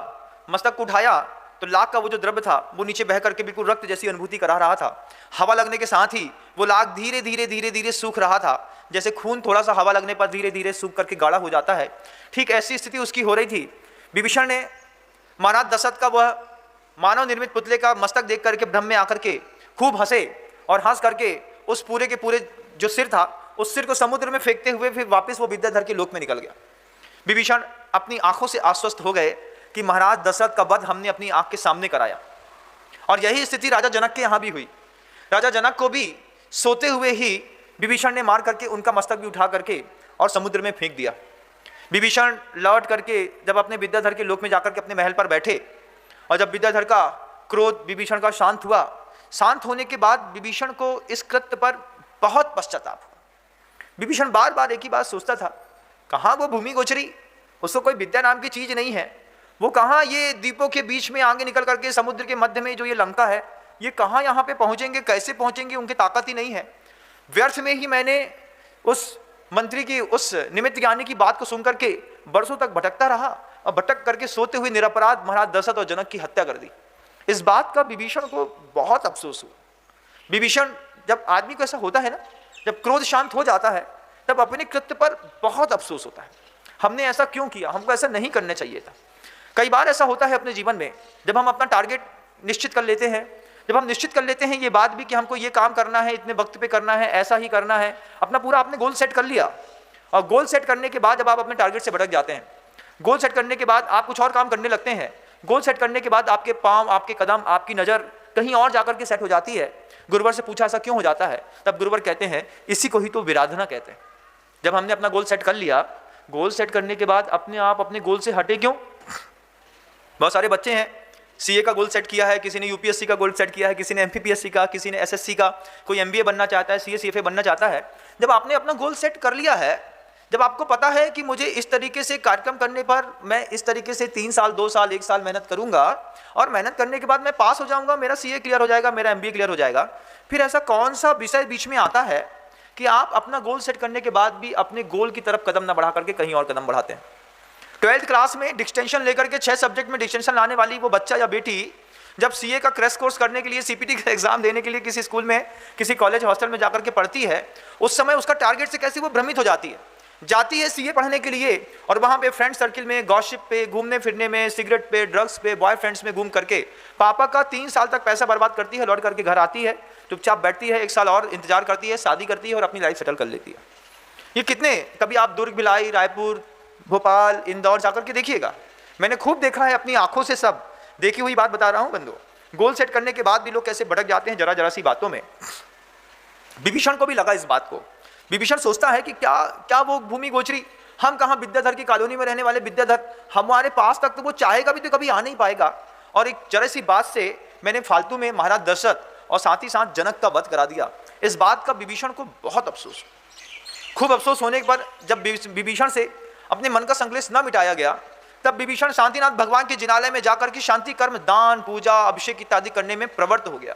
S1: मस्तक को उठाया तो लाख का वो जो द्रव्य था वो नीचे बह करके बिल्कुल रक्त जैसी अनुभूति करा रहा था। हवा लगने के साथ ही वो लाख धीरे धीरे धीरे धीरे सूख रहा था, जैसे खून थोड़ा सा हवा लगने पर धीरे धीरे सूख करके गाढ़ा हो जाता है, ठीक ऐसी स्थिति उसकी हो रही थी। विभीषण ने महाराज दशरथ का वह मानव निर्मित पुतले का मस्तक देख करके भ्रम में आकर के खूब हंसे और हंस करके उस पूरे के पूरे जो सिर था, उस सिर को समुद्र में फेंकते हुए फिर वापस वो विद्याधर के लोक में निकल गया। विभीषण अपनी आंखों से आश्वस्त हो गए कि महाराज दशरथ का वध हमने अपनी आंख के सामने कराया। और यही स्थिति राजा जनक के यहाँ भी हुई। राजा जनक को भी सोते हुए ही विभीषण ने मार करके उनका मस्तक भी उठा करके और समुद्र में फेंक दिया। विभीषण लौट करके जब अपने विद्याधर के लोक में जाकर के अपने महल पर बैठे, और जब विद्याधर का क्रोध विभीषण का शांत हुआ, शांत होने के बाद विभीषण को इस कृत्य पर बहुत पश्चाताप हुआ। विभीषण बार बार एक ही बात सोचता था, कहाँ वो भूमि गोचरी, उसको कोई विद्या नाम की चीज नहीं है, वो कहाँ ये द्वीपों के बीच में आगे निकल करके समुद्र के मध्य में जो ये लंका है, ये कहाँ यहाँ पे पहुँचेंगे, कैसे पहुँचेंगे, उनकी ताकत ही नहीं है। व्यर्थ में ही मैंने उस मंत्री की, उस निमित्त ज्ञानी की बात को सुन करके वर्षों तक भटकता रहा और भटक करके सोते हुए निरपराध महाराज दशरथ और जनक की हत्या कर दी। इस बात का विभीषण को बहुत अफसोस हुआ। विभीषण, जब आदमी को ऐसा होता है ना, जब क्रोध शांत हो जाता है, तब अपने कृत्य पर बहुत अफसोस होता है। हमने ऐसा क्यों किया, हमको ऐसा नहीं करना चाहिए था। कई बार ऐसा होता है अपने जीवन में, जब हम अपना टारगेट निश्चित कर लेते हैं, जब हम निश्चित कर लेते हैं ये बात भी कि हमको ये काम करना है, इतने वक्त पे करना है, ऐसा ही करना है, अपना पूरा आपने गोल सेट कर लिया, और गोल सेट करने के बाद जब आप अपने टारगेट से भटक जाते हैं, गोल सेट करने के बाद आप कुछ और काम करने लगते हैं, गोल सेट करने के बाद आपके पाँव, आपके कदम, आपकी नज़र कहीं और जाकर के सेट हो जाती है। गुरुवर से पूछा ऐसा क्यों हो जाता है, तब गुरुवर कहते हैं इसी को ही तो विराधना कहते हैं। जब हमने अपना गोल सेट कर लिया, गोल सेट करने के बाद अपने आप अपने गोल से हटे क्यों। बहुत सारे बच्चे हैं, सीए का गोल सेट किया है, किसी ने यूपीएससी का गोल सेट किया है, किसी ने एमपीपीएससी का, किसी ने एसएससी का, कोई एमबीए बनना चाहता है, सीए सीएफए बनना चाहता है। जब आपने अपना गोल सेट कर लिया है, जब आपको पता है कि मुझे इस तरीके से कार्यक्रम करने पर मैं इस तरीके से 3 साल 2 साल 1 साल मेहनत करूंगा, और मेहनत करने के बाद मैं पास हो जाऊंगा, मेरा सीए क्लियर हो जाएगा, मेरा एमबीए क्लियर हो जाएगा, फिर ऐसा कौन सा विषय बीच में आता है कि आप अपना गोल सेट करने के बाद भी अपने गोल की तरफ कदम न बढ़ा करके कहीं और कदम बढ़ाते हैं। 12th क्लास में डिस्टिंक्शन लेकर के 6 सब्जेक्ट में डिस्टिंक्शन लाने वाली वो बच्चा या बेटी जब सीए का क्रैश कोर्स करने के लिए, सीपीटी का एग्जाम देने के लिए किसी स्कूल में, किसी कॉलेज हॉस्टल में जाकर के पढ़ती है, उस समय उसका टारगेट से कैसे वो भ्रमित हो जाती है। जाती है सीए पढ़ने के लिए, और वहाँ पे फ्रेंड सर्किल में, गॉसिप पे, घूमने फिरने में, सिगरेट पे, ड्रग्स पे, बॉयफ्रेंड्स में घूम करके पापा का 3 साल तक पैसा बर्बाद करती है। लौट करके घर आती है, चुपचाप बैठती है, 1 साल और इंतजार करती है, शादी करती है और अपनी लाइफ सेटल कर लेती है। ये कितने, कभी आप दुर्ग, भिलाई, रायपुर, भोपाल, इंदौर जाकर के देखिएगा। मैंने खूब देखा है अपनी आंखों से, सब देखी हुई बात बता रहा हूं बंधु। गोल सेट करने के बाद भी लोग कैसे भटक जाते हैं जरा जरा सी बातों में। विभीषण को भी लगा इस बात को। विभीषण सोचता है कि क्या क्या वो भूमि गोचरी, हम कहाँ विद्याधर की कॉलोनी में रहने वाले विद्याधर, हमारे पास तक तो वो चाहेगा भी तो कभी आ नहीं पाएगा। और एक जरा सी बात से मैंने फालतू में महाराज दशरथ और साथ ही साथ जनक का वध करा दिया। इस बात का विभीषण को बहुत अफसोस, खूब अफसोस होने के बाद जब विभीषण से अपने मन का संकलेश न मिटाया गया, तब विभीषण शांतिनाथ भगवान के जिनालय में जाकर के शांति कर्म, दान, पूजा, अभिषेक इत्यादि करने में प्रवृत्त हो गया।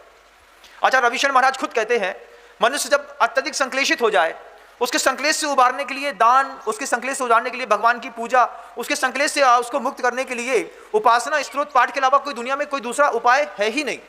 S1: आचार्य रविशंकर महाराज खुद कहते हैं, मनुष्य जब अत्यधिक संक्लेशित हो जाए, उसके संक्लेश से उबारने के लिए दान, उसके संक्लेश से उबारने के लिए भगवान की पूजा, उसके संक्लेश से उसको मुक्त करने के लिए उपासना, स्तोत्र पाठ के अलावा कोई दुनिया में कोई दूसरा उपाय है ही नहीं।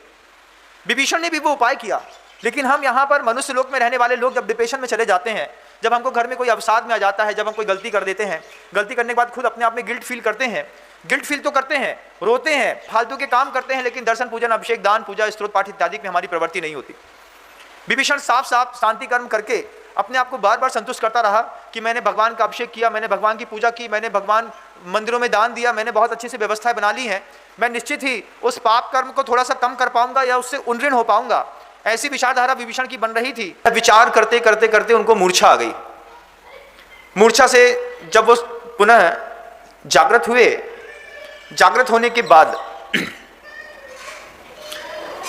S1: विभीषण ने भी वो उपाय किया, लेकिन हम यहाँ पर मनुष्य लोक में रहने वाले लोग जब डिप्रेशन में चले जाते हैं, जब हमको घर में कोई अवसाद में आ जाता है, जब हम कोई गलती कर देते हैं, गलती करने के बाद खुद अपने आप में गिल्ट फील करते हैं, गिल्ट फील तो करते हैं, रोते हैं, फालतू के काम करते हैं, लेकिन दर्शन, पूजन, अभिषेक, दान, पूजा, स्तोत्र पाठ इत्यादि में हमारी प्रवृत्ति नहीं होती। विभीषण साफ साफ शांति कर्म करके अपने आप को बार बार संतुष्ट करता रहा कि मैंने भगवान का अभिषेक किया, मैंने भगवान की पूजा की, मैंने भगवान मंदिरों में दान दिया, मैंने बहुत अच्छी से व्यवस्थाएं बना ली हैं, मैं निश्चित ही उस पाप कर्म को थोड़ा सा कम कर पाऊंगा या उससे उन्नृण हो पाऊंगा। ऐसी विचारधारा विभीषण की बन रही थी। विचार करते करते करते उनको मूर्छा आ गई। मूर्छा से जब वो पुनः जागृत हुए, जागृत होने के बाद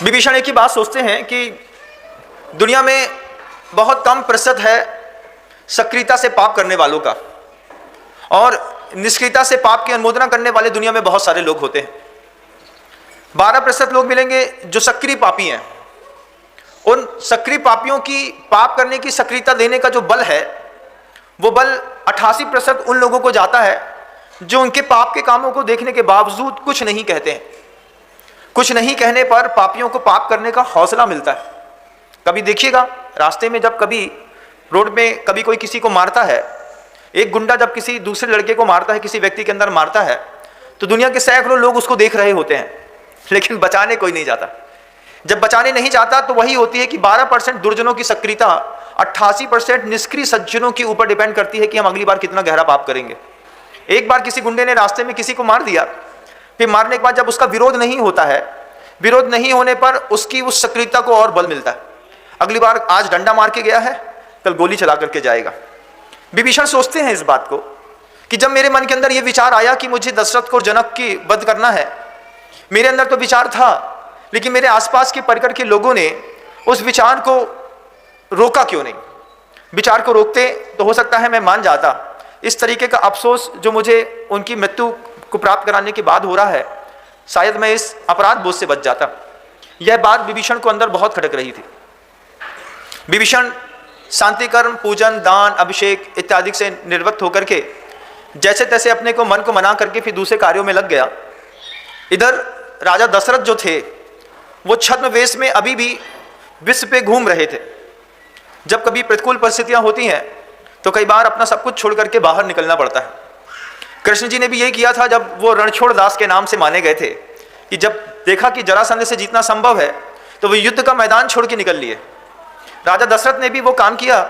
S1: विभीषण एक ही बात सोचते हैं कि दुनिया में बहुत कम प्रतिशत है सक्रियता से पाप करने वालों का, और निष्क्रियता से पाप की अनुमोदना करने वाले दुनिया में बहुत सारे लोग होते हैं। 12% लोग मिलेंगे जो सक्रिय पापी हैं। उन सक्रिय पापियों की पाप करने की सक्रियता देने का जो बल है, वो बल 88% उन लोगों को जाता है जो उनके पाप के कामों को देखने के बावजूद कुछ नहीं कहते हैं। कुछ नहीं कहने पर पापियों को पाप करने का हौसला मिलता है। कभी देखिएगा रास्ते में, जब कभी रोड में कभी कोई किसी को मारता है, एक गुंडा जब किसी दूसरे लड़के को मारता है, किसी व्यक्ति के अंदर मारता है, तो दुनिया के सैकड़ों लोग उसको देख रहे होते हैं, लेकिन बचाने कोई नहीं जाता। जब बचाने नहीं जाता तो वही होती है कि 12% दुर्जनों की सक्रियता 88% निष्क्रिय सज्जनों के ऊपर डिपेंड करती है कि हम अगली बार कितना गहरा पाप करेंगे। एक बार किसी गुंडे ने रास्ते में किसी को मार दिया, फिर मारने के बाद जब उसका विरोध नहीं होता है, विरोध नहीं होने पर उसकी उस सक्रियता को और बल मिलता है। अगली बार आज डंडा मार के गया है, कल गोली चला करके जाएगा। विभीषण सोचते हैं इस बात को कि जब मेरे मन के अंदर यह विचार आया कि मुझे दशरथ को जनक की वध करना है, मेरे अंदर तो विचार था, लेकिन मेरे आसपास के परिकर के लोगों ने उस विचार को रोका क्यों नहीं? विचार को रोकते तो हो सकता है मैं मान जाता। इस तरीके का अफसोस जो मुझे उनकी मृत्यु को प्राप्त कराने के बाद हो रहा है, शायद मैं इस अपराध बोझ से बच जाता। यह बात विभीषण को अंदर बहुत खटक रही थी। विभीषण शांति कर्म, पूजन, दान, अभिषेक इत्यादि से निर्वृत्त होकर के जैसे तैसे अपने को मन को मना करके फिर दूसरे कार्यों में लग गया। इधर राजा दशरथ जो थे वो छद्म वेश में अभी भी विश्व पे घूम रहे थे। जब कभी प्रतिकूल परिस्थितियां होती हैं तो कई बार अपना सब कुछ छोड़ करके बाहर निकलना पड़ता है। कृष्ण जी ने भी यही किया था जब वो रणछोड़ दास के नाम से माने गए थे, कि जब देखा कि जरासंध से जीतना संभव है तो वो युद्ध का मैदान छोड़ के निकल लिए। राजा दशरथ ने भी वो काम किया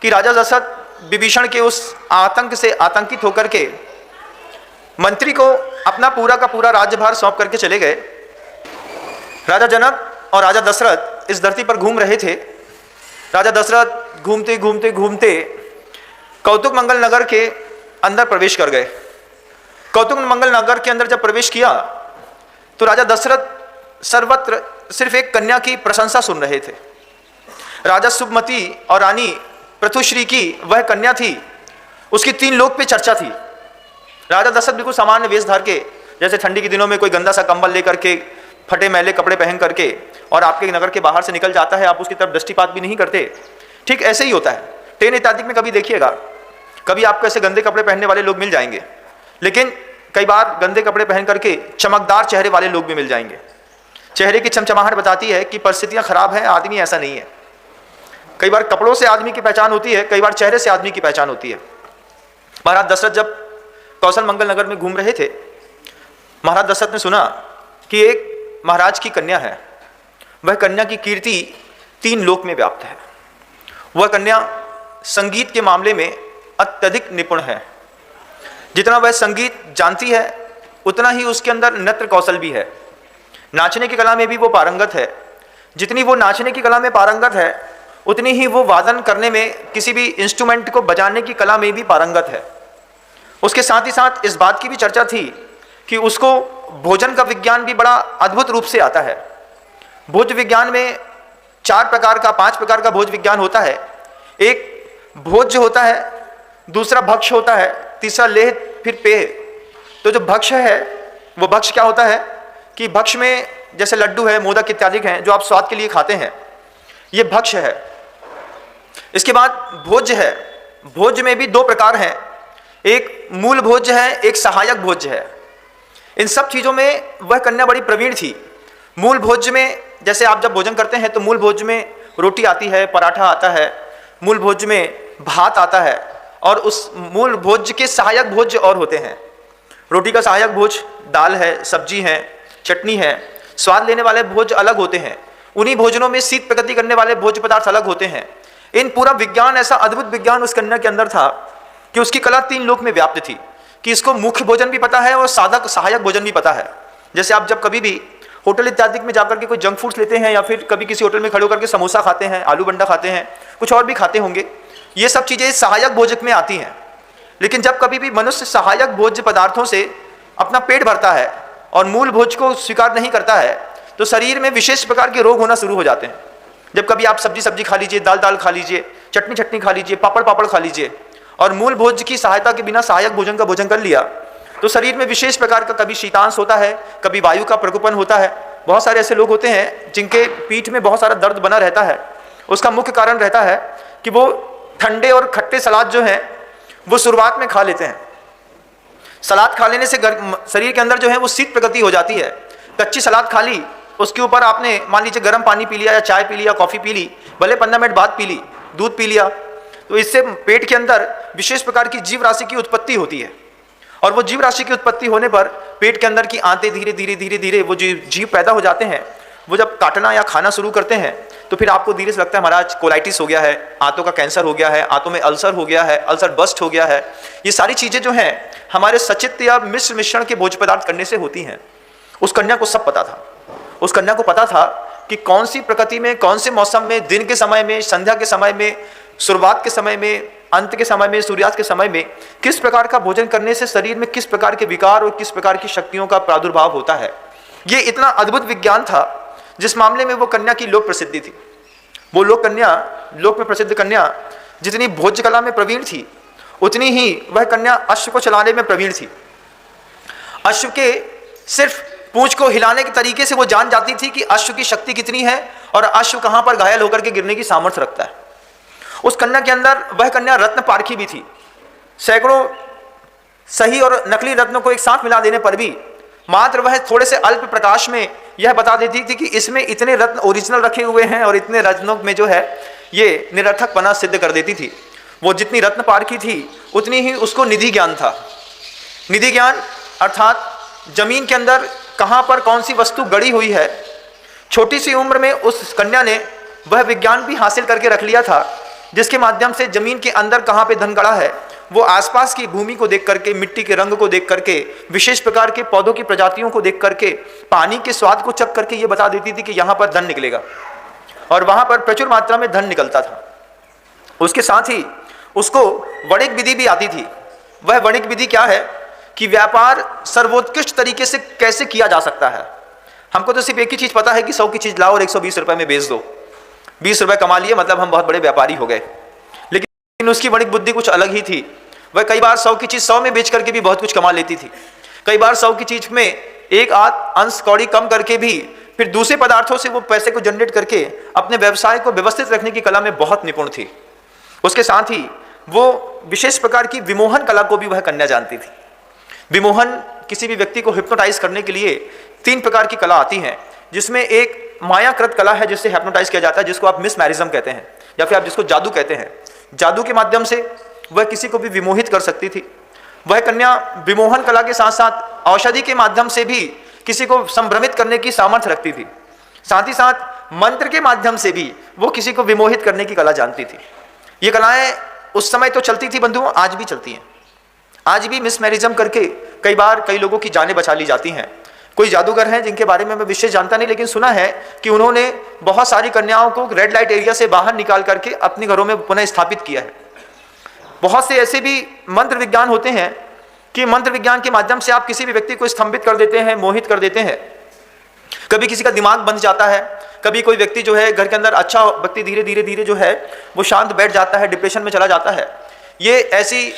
S1: कि राजा दशरथ विभीषण के उस आतंक से आतंकित होकर के मंत्री को अपना पूरा का पूरा राज्यभार सौंप करके चले गए। राजा जनक और राजा दशरथ इस धरती पर घूम रहे थे। राजा दशरथ घूमते घूमते घूमते कौतुक मंगल नगर के अंदर प्रवेश कर गए। कौतुक मंगल नगर के अंदर जब प्रवेश किया तो राजा दशरथ सर्वत्र सिर्फ एक कन्या की प्रशंसा सुन रहे थे। राजा सुमति और रानी पृथुश्री की वह कन्या थी, उसकी 3 लोक पे चर्चा थी। राजा दशरथ बिल्कुल सामान्य वेश धार के, जैसे ठंडी के दिनों में कोई गंदा सा कंबल लेकर के, फटे मैले कपड़े पहन करके और आपके नगर के बाहर से निकल जाता है, आप उसकी तरफ दृष्टिपात भी नहीं करते, ठीक ऐसे ही होता है। ट्रेन इत्यादि में कभी देखिएगा, कभी आपको ऐसे गंदे कपड़े पहनने वाले लोग मिल जाएंगे, लेकिन कई बार गंदे कपड़े पहन करके चमकदार चेहरे वाले लोग भी मिल जाएंगे। चेहरे की चमचमाहट बताती है कि परिस्थितियां खराब हैं, आदमी ऐसा नहीं है। कई बार कपड़ों से आदमी की पहचान होती है, कई बार चेहरे से आदमी की पहचान होती है। महाराज दशरथ जब कौशल मंगल नगर में घूम रहे थे, महाराज दशरथ ने सुना कि एक महाराज की कन्या है, वह कन्या की कीर्ति 3 लोक में व्याप्त है। वह कन्या संगीत के मामले में अत्यधिक निपुण है। जितना वह संगीत जानती है उतना ही उसके अंदर नृत्य कौशल भी है। नाचने की कला में भी वो पारंगत है। जितनी वो नाचने की कला में पारंगत है उतनी ही वो वादन करने में, किसी भी इंस्ट्रूमेंट को बजाने की कला में भी पारंगत है। उसके साथ ही साथ इस बात की भी चर्चा थी कि उसको भोजन का विज्ञान भी बड़ा अद्भुत रूप से आता है। भोज विज्ञान में 5 प्रकार का भोज विज्ञान होता है। एक भोज्य होता है, दूसरा भक्ष्य होता है, तीसरा लेह, फिर पेय। तो जो भक्ष्य है वो भक्ष्य क्या होता है कि भक्ष्य में जैसे लड्डू है, मोदक इत्यादि हैं जो आप स्वाद के लिए खाते हैं, ये भक्ष्य है। इसके बाद भोज्य है। भोज्य में भी 2 प्रकार हैं, एक मूल भोज्य है, एक सहायक भोज्य है। इन सब चीज़ों में वह कन्या बड़ी प्रवीण थी। मूल भोज्य में जैसे आप जब भोजन करते हैं तो मूल भोज्य में रोटी आती है, पराठा आता है, मूल भोज्य में भात आता है, और उस मूल भोज्य के सहायक भोज्य और होते हैं। रोटी का सहायक भोज दाल है, सब्जी है, चटनी है। स्वाद लेने वाले भोज अलग होते हैं। उन्हीं भोजनों में शीत प्रकृति करने वाले भोज्य पदार्थ अलग होते हैं। इन पूरा विज्ञान, ऐसा अद्भुत विज्ञान उस कन्या के अंदर था कि उसकी कला 3 लोक में व्याप्त थी, कि इसको मुख्य भोजन भी पता है और साधक सहायक भोजन भी पता है। जैसे आप जब कभी भी होटल इत्यादि में जाकर के कोई जंक फूड्स लेते हैं या फिर कभी किसी होटल में खड़े होकर के समोसा खाते हैं, आलू बंडा खाते हैं, कुछ और भी खाते होंगे, ये सब चीज़ें सहायक भोजक में आती हैं। लेकिन जब कभी भी मनुष्य सहायक भोज्य पदार्थों से अपना पेट भरता है और मूल भोज को स्वीकार नहीं करता है तो शरीर में विशेष प्रकार के रोग होना शुरू हो जाते हैं। जब कभी आप सब्जी खा लीजिए, दाल खा लीजिए, चटनी खा लीजिए, पापड़ खा लीजिए, और मूल भोज की सहायता के बिना सहायक भोजन का भोजन कर लिया तो शरीर में विशेष प्रकार का कभी शीतांश होता है, कभी वायु का प्रकोपन होता है। बहुत सारे ऐसे लोग होते हैं जिनके पीठ में बहुत सारा दर्द बना रहता है। उसका मुख्य कारण रहता है कि वो ठंडे और खट्टे सलाद जो हैं वो शुरुआत में खा लेते हैं। सलाद खा लेने से शरीर के अंदर जो है वो शीत प्रकृति हो जाती है। कच्ची सलाद खा ली, उसके ऊपर आपने मान लीजिए गर्म पानी पी लिया या चाय पी लिया, कॉफ़ी पी ली, भले 15 मिनट बाद पी ली, दूध पी लिया, तो इससे पेट के अंदर विशेष प्रकार की जीव राशि की उत्पत्ति होती है। और वो जीव राशि की उत्पत्ति होने पर पेट के अंदर की आंतें धीरे धीरे वो जीव पैदा हो जाते हैं। वो जब काटना या खाना शुरू करते हैं तो फिर आपको धीरे से लगता है महाराज कोलाइटिस हो गया है, आंतों का कैंसर हो गया है, आंतों में अल्सर हो गया है, अल्सर बस्ट हो गया है। ये सारी चीज़ें जो हैं हमारे सचित्र या मिश्र मिश्रण के भोज्य पदार्थ करने से होती हैं। उस कन्या को सब पता था। उस कन्या को पता था कि कौन सी प्रकृति में, कौन से मौसम में, दिन के समय में, संध्या के समय में, शुरुआत के समय में, अंत के समय में, सूर्यास्त के समय में किस प्रकार का भोजन करने से शरीर में किस प्रकार के विकार और किस प्रकार की शक्तियों का प्रादुर्भाव होता है। ये इतना अद्भुत विज्ञान था जिस मामले में वो कन्या की लोक प्रसिद्धि थी। वो लोक में प्रसिद्ध कन्या जितनी भोज्य कला में प्रवीण थी उतनी ही वह कन्या अश्व को चलाने में प्रवीण थी। अश्व के सिर्फ पूंछ को हिलाने के तरीके से वो जान जाती थी कि अश्व की शक्ति कितनी है और अश्व कहां पर घायल होकर के गिरने की सामर्थ्य रखता है। उस कन्या के अंदर वह कन्या रत्न पारखी भी थी। सैकड़ों सही और नकली रत्नों को एक साथ मिला देने पर भी मात्र वह थोड़े से अल्प प्रकाश में यह बता देती थी कि इसमें इतने रत्न ओरिजिनल रखे हुए हैं और इतने रत्नों में जो है ये निरर्थकपना सिद्ध कर देती थी। वो जितनी रत्न पारखी थी उतनी ही उसको निधि ज्ञान था। निधि ज्ञान अर्थात जमीन के अंदर कहाँ पर कौन सी वस्तु गड़ी हुई है। छोटी सी उम्र में उस कन्या ने वह विज्ञान भी हासिल करके रख लिया था जिसके माध्यम से जमीन के अंदर कहाँ पे धन गड़ा है वो आसपास की भूमि को देख करके, मिट्टी के रंग को देख करके, विशेष प्रकार के पौधों की प्रजातियों को देख करके, पानी के स्वाद को चख करके ये बता देती थी कि यहाँ पर धन निकलेगा और वहाँ पर प्रचुर मात्रा में धन निकलता था। उसके साथ ही उसको वणिक विधि भी आती थी। वह वणिक विधि क्या है कि व्यापार सर्वोत्कृष्ट तरीके से कैसे किया जा सकता है। हमको तो सिर्फ एक ही चीज़ पता है कि 100 की चीज़ लाओ और 120 रुपये में बेच दो, 20 रुपये कमा लिए मतलब हम बहुत बड़े व्यापारी हो गए। लेकिन उसकी वणिक बुद्धि कुछ अलग ही थी। वह कई बार 100 की चीज़ 100 में बेच करके भी बहुत कुछ कमा लेती थी। कई बार 100 की चीज़ में एक आध अंश कौड़ी कम करके भी फिर दूसरे पदार्थों से वो पैसे को जनरेट करके अपने व्यवसाय को व्यवस्थित रखने की कला में बहुत निपुण थी। उसके साथ ही वो विशेष प्रकार की विमोहन कला को भी वह कन्या जानती थी। विमोहन किसी भी व्यक्ति को हिप्नोटाइज करने के लिए 3 प्रकार की कला आती हैं, जिसमें एक मायाकृत कला है जिससे हिप्नोटाइज किया जाता है, जिसको आप मिसमैरिज्म कहते हैं या फिर आप जिसको जादू कहते हैं। जादू के माध्यम से वह किसी को भी विमोहित कर सकती थी। वह कन्या विमोहन कला के साथ साथ औषधि के माध्यम से भी किसी को संभ्रमित करने की सामर्थ्य रखती थी। साथ ही साथ मंत्र के माध्यम से भी वो किसी को विमोहित करने की कला जानती थी। ये कलाएं उस समय तो चलती थी बंधुओं, आज भी चलती हैं। आज भी मिसमैरिजम करके कई बार कई लोगों की जानें बचा ली जाती हैं। कोई जादूगर हैं जिनके बारे में मैं विशेष जानता नहीं, लेकिन सुना है कि उन्होंने बहुत सारी कन्याओं को रेड लाइट एरिया से बाहर निकाल करके अपने घरों में पुनः स्थापित किया है। बहुत से ऐसे भी मंत्र विज्ञान होते हैं कि मंत्र विज्ञान के माध्यम से आप किसी भी व्यक्ति को स्तंभित कर देते हैं, मोहित कर देते हैं। कभी किसी का दिमाग बंद जाता है, कभी कोई व्यक्ति जो है घर के अंदर अच्छा व्यक्ति धीरे धीरे धीरे जो है वो शांत बैठ जाता है, डिप्रेशन में चला जाता है। ये ऐसी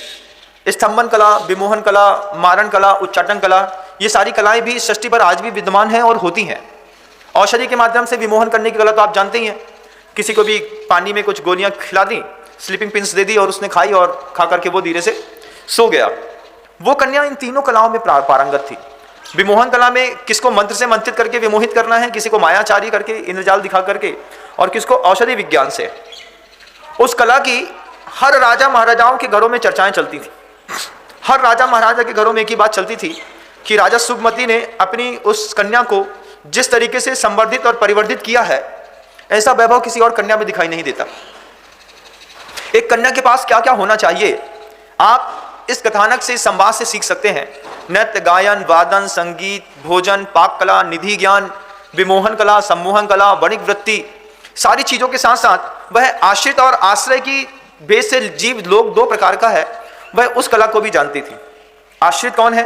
S1: स्तंभन कला, विमोहन कला, मारण कला, उच्चाटन कला, ये सारी कलाएं भी इस सृष्टि पर आज भी विद्यमान हैं और होती हैं। औषधि के माध्यम से विमोहन करने की कला तो आप जानते ही हैं। किसी को भी पानी में कुछ गोलियां खिला दी, स्लीपिंग पिल्स दे दी और उसने खाई और खा करके वो धीरे से सो गया। वो कन्या इन तीनों कलाओं में पारंगत थी। विमोहन कला में किसको मंत्र से मंत्रित करके विमोहित करना है, किसी को मायाचारी करके, इंद्रजाल दिखा करके, और किसको औषधि विज्ञान से। उस कला की हर राजा महाराजाओं के घरों में चर्चाएं चलती थी। हर राजा महाराजा के घरों में एक ही बात चलती थी कि राजा सुगमति ने अपनी उस कन्या को जिस तरीके से संवर्धित और परिवर्धित किया है, ऐसा वैभव किसी और कन्या में दिखाई नहीं देता। एक कन्या के पास क्या क्या होना चाहिए, आप इस कथानक से, संवाद से सीख सकते हैं। नृत्य, गायन, वादन, संगीत, भोजन, पाक कला, निधि ज्ञान, विमोहन कला, सम्मोहन कला, वणिक वृत्ति, सारी चीजों के साथ साथ वह आश्रित और आश्रय की भेद से जीव लोग दो प्रकार का है, वह उस कला को भी जानती थी। आश्रित कौन है?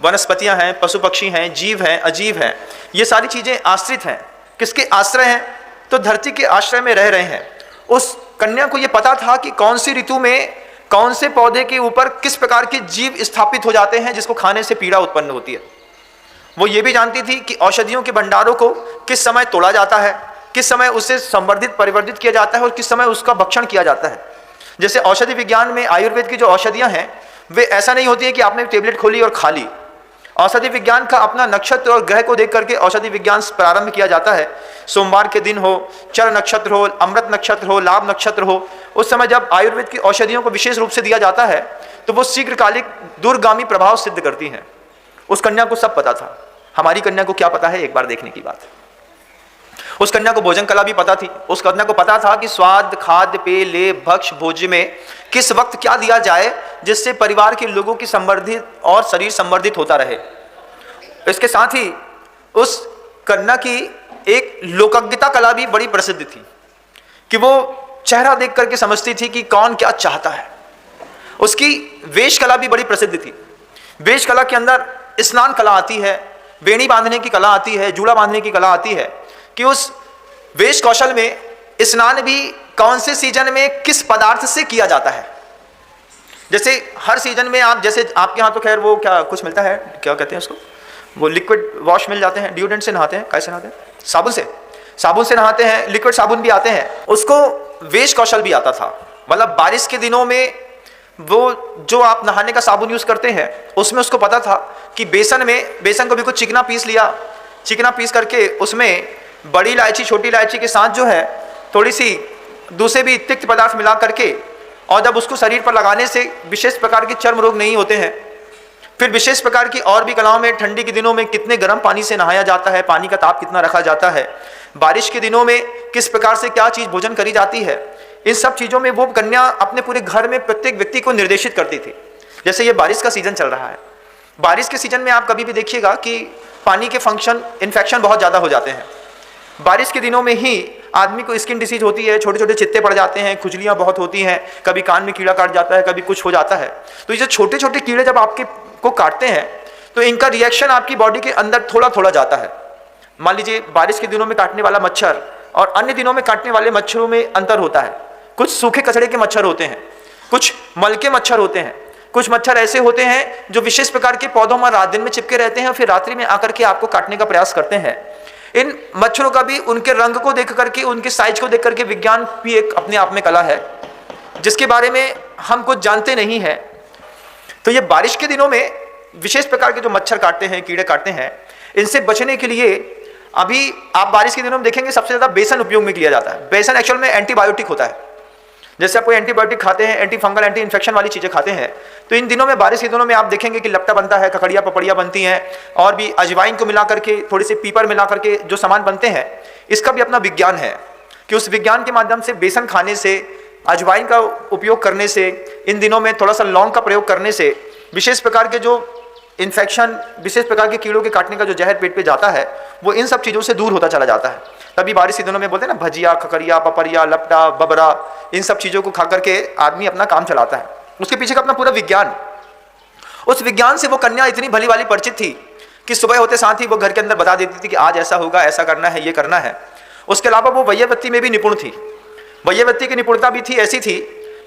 S1: वनस्पतियां हैं, पशु पक्षी हैं, जीव हैं, अजीव हैं, ये सारी चीजें आश्रित हैं। किसके आश्रय हैं? तो धरती के आश्रय में रह रहे हैं। उस कन्या को यह पता था कि कौन सी ऋतु में कौन से पौधे के ऊपर किस प्रकार के जीव स्थापित हो जाते हैं जिसको खाने से पीड़ा उत्पन्न होती है। वो ये भी जानती थी कि औषधियों के भंडारों को किस समय तोड़ा जाता है, किस समय उसे संवर्धित परिवर्धित किया जाता है और किस समय उसका भक्षण किया जाता है। जैसे औषधि विज्ञान में आयुर्वेद की जो औषधियां हैं वे ऐसा नहीं होती है कि आपने टेबलेट खोली और खा ली। औषधि विज्ञान का अपना नक्षत्र और ग्रह को देख करके औषधि विज्ञान प्रारंभ किया जाता है। सोमवार के दिन हो, चर नक्षत्र हो, अमृत नक्षत्र हो, लाभ नक्षत्र हो, उस समय जब आयुर्वेद की औषधियों को विशेष रूप से दिया जाता है तो वो शीघ्रकालिक दूरगामी प्रभाव सिद्ध करती हैं। उस कन्या को सब पता था। हमारी कन्या को क्या पता है, एक बार देखने की बात। उस कन्या को भोजन कला भी पता थी। उस कन्या को पता था कि स्वाद, खाद्य, पेय, लेप, भक्ष, भोज्य में किस वक्त क्या दिया जाए जिससे परिवार के लोगों की संवर्धित और शरीर संवर्धित होता रहे। इसके साथ ही उस कन्या की एक लोकज्ञता कला भी बड़ी प्रसिद्ध थी कि वो चेहरा देख करके समझती थी कि कौन क्या चाहता है। उसकी वेश कला भी बड़ी प्रसिद्ध थी। वेश कला के अंदर स्नान कला आती है, वेणी बांधने की कला आती है, जूड़ा बांधने की कला आती है कि उस वेश कौशल में स्नान भी कौन से सीजन में किस पदार्थ से किया जाता है। जैसे हर सीजन में आप, जैसे आपके यहाँ तो खैर वो क्या कुछ मिलता है, क्या कहते हैं उसको, वो लिक्विड वॉश मिल जाते हैं, डिओड्रेंट से नहाते हैं, कैसे नहाते हैं, साबुन से नहाते हैं, लिक्विड साबुन भी आते हैं। उसको वेश कौशल भी आता था। मतलब बारिश के दिनों में वो जो आप नहाने का साबुन यूज करते हैं उसमें उसको पता था कि बेसन को भी कुछ चिकना पीस लिया, चिकना पीस करके उसमें बड़ी इलायची, छोटी इलायची के साथ जो है थोड़ी सी दूसरे भी तिक्त पदार्थ मिला करके, और जब उसको शरीर पर लगाने से विशेष प्रकार के चर्म रोग नहीं होते हैं। फिर विशेष प्रकार की और भी कलाओं में ठंडी के दिनों में कितने गर्म पानी से नहाया जाता है, पानी का ताप कितना रखा जाता है, बारिश के दिनों में किस प्रकार से क्या चीज भोजन करी जाती है, इन सब चीजों में वो कन्या अपने पूरे घर में प्रत्येक व्यक्ति को निर्देशित करती थी। जैसे ये बारिश का सीजन चल रहा है, बारिश के सीजन में आप कभी भी देखिएगा कि पानी के फंक्शन, इन्फेक्शन बहुत ज्यादा हो जाते हैं। बारिश के दिनों में ही आदमी को स्किन डिसीज होती है, छोटे छोटे चित्ते पड़ जाते हैं, खुजलियां बहुत होती हैं, कभी कान में कीड़ा काट जाता है, कभी कुछ हो जाता है। तो ये जो छोटे छोटे कीड़े जब आपके को काटते हैं तो इनका रिएक्शन आपकी बॉडी के अंदर थोड़ा थोड़ा जाता है। मान लीजिए बारिश के दिनों में काटने वाला मच्छर और अन्य दिनों में काटने वाले मच्छरों में अंतर होता है। कुछ सूखे कचड़े के मच्छर होते हैं, कुछ मल के मच्छर होते हैं, कुछ मच्छर ऐसे होते हैं जो विशेष प्रकार के पौधों में रात दिन में चिपके रहते हैं और फिर रात्रि में आकर के आपको काटने का प्रयास करते हैं। इन मच्छरों का भी उनके रंग को देख करके, उनके साइज को देख करके विज्ञान भी एक अपने आप में कला है जिसके बारे में हम कुछ जानते नहीं हैं। तो ये बारिश के दिनों में विशेष प्रकार के जो मच्छर काटते हैं, कीड़े काटते हैं, इनसे बचने के लिए अभी आप बारिश के दिनों में देखेंगे सबसे ज्यादा बेसन उपयोग में लिया जाता है। बेसन एक्चुअल में एंटीबायोटिक होता है। जैसे आप कोई एंटीबायोटिक खाते हैं, एंटी फंगल, एंटी इन्फेक्शन वाली चीजें खाते हैं, तो इन दिनों में, बारिश के दिनों में आप देखेंगे कि लपटा बनता है, ककड़िया पपड़िया बनती हैं, और भी अजवाइन को मिला करके, थोड़ी सी पीपर मिला करके जो सामान बनते हैं, इसका भी अपना विज्ञान है कि उस विज्ञान के माध्यम से बेसन खाने से अजवाइन का उपयोग करने से, इन दिनों में थोड़ा सा लौंग का प्रयोग करने से विशेष प्रकार के जो इन्फेक्शन, विशेष प्रकार के कीड़ों के काटने का जो जहर पेट पे जाता है वो इन सब चीज़ों से दूर होता चला जाता है। तभी बारिश के दिनों में बोलते हैं ना, भजिया, खकरिया, पपरिया, लपटा, बबरा, इन सब चीज़ों को खा करके आदमी अपना काम चलाता है। उसके पीछे का अपना पूरा विज्ञान, उस विज्ञान से वो कन्या इतनी भली वाली परिचित थी कि सुबह होते साथ ही वो घर के अंदर बता देती थी कि आज ऐसा होगा, ऐसा करना है, ये करना है। उसके अलावा वो वैयवृत्ति में भी निपुण थी। वैयवृत्ति की निपुणता भी थी, ऐसी थी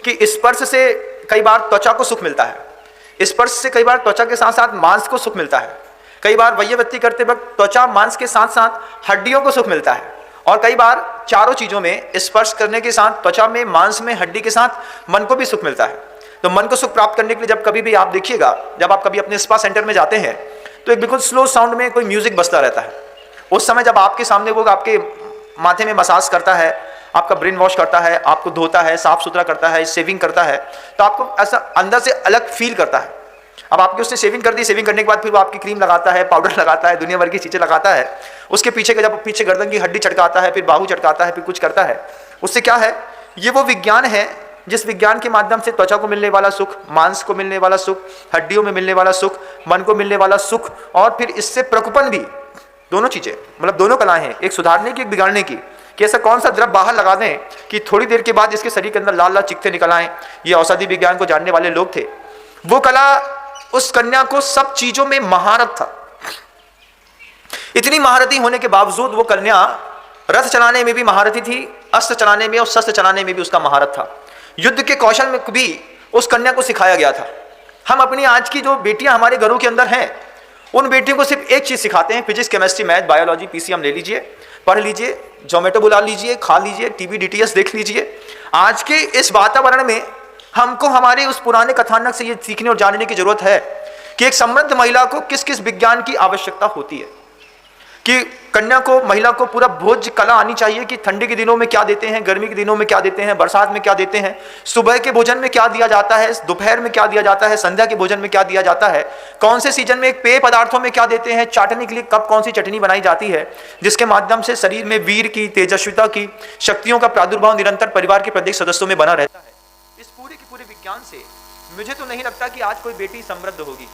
S1: कि स्पर्श से कई बार त्वचा को सुख मिलता है, स्पर्श से कई बार त्वचा के साथ साथ मांस को सुख मिलता है, कई बार वैयवृत्ति करते वक्त त्वचा मांस के साथ साथ हड्डियों को सुख मिलता है, और कई बार चारों चीज़ों में, स्पर्श करने के साथ, त्वचा में, मांस में, हड्डी के साथ मन को भी सुख मिलता है। तो मन को सुख प्राप्त करने के लिए जब कभी भी आप देखिएगा, जब आप कभी अपने स्पा सेंटर में जाते हैं तो एक बिल्कुल स्लो साउंड में कोई म्यूजिक बजता रहता है। उस समय जब आपके सामने वो आपके माथे में मसाज करता है, आपका ब्रेन वॉश करता है, आपको धोता है, साफ सुथरा करता है, शेविंग करता है, तो आपको ऐसा अंदर से अलग फील करता है। अब आपकी उसने शेविंग कर दी, शेविंग करने के बाद फिर वो आपकी क्रीम लगाता है, पाउडर लगाता है, दुनिया भर की चीज़ें लगाता है। उसके पीछे का जब पीछे गर्दन की हड्डी चटकाता है, फिर बाहू चटकाता है, फिर कुछ करता है, उससे क्या है, ये वो विज्ञान है जिस विज्ञान के माध्यम से त्वचा को मिलने वाला सुख, मांस को मिलने वाला सुख, हड्डियों में मिलने वाला सुख, मन को मिलने वाला सुख, और फिर इससे प्रकुपन भी, दोनों चीज़ें, मतलब दोनों कलाएं हैं, एक सुधारने की, एक बिगाड़ने की, कि ऐसा कौन सा द्रव बाहर लगा दें कि थोड़ी देर के बाद इसके शरीर के अंदर लाल लाल चिकते निकल आएँ। ये औषधि विज्ञान को जानने वाले लोग थे। वो कला, उस कन्या को सब चीज़ों में महारत था। इतनी महारती होने के बावजूद वो कन्या रथ चलाने में भी महारथी थी, अस्त्र चलाने में और शस्त्र चलाने में भी उसका महारत था। युद्ध के कौशल में भी उस कन्या को सिखाया गया था। हम अपनी आज की जो बेटियां हमारे घरों के अंदर हैं, उन बेटियों को सिर्फ एक चीज़ सिखाते हैं, physics, chemistry, math, biology, PCM ले लीजिए, पढ़ लीजिए, जोमेटो बुला लीजिए, खा लीजिए, टीवी डीटीएच देख लीजिए। आज के इस वातावरण में हमको हमारे उस पुराने कथानक से ये सीखने और जानने की जरूरत है कि एक समृद्ध महिला को किस किस विज्ञान की आवश्यकता होती है, कि कन्या को, महिला को पूरा भोज्य कला आनी चाहिए कि ठंडी के दिनों में क्या देते हैं, गर्मी के दिनों में क्या देते हैं, बरसात में क्या देते हैं, सुबह के भोजन में क्या दिया जाता है, दोपहर में क्या दिया जाता है, संध्या के भोजन में क्या दिया जाता है, कौन से सीजन में पेय पदार्थों में क्या देते हैं, चाटने के लिए कब कौन सी चटनी बनाई जाती है, जिसके माध्यम से शरीर में वीर की, तेजस्विता की, शक्तियों का प्रादुर्भाव निरंतर परिवार के प्रत्येक सदस्यों में बना रहता है। इस पूरे के पूरे विज्ञान से मुझे तो नहीं लगता कि आज कोई बेटी समृद्ध होगी।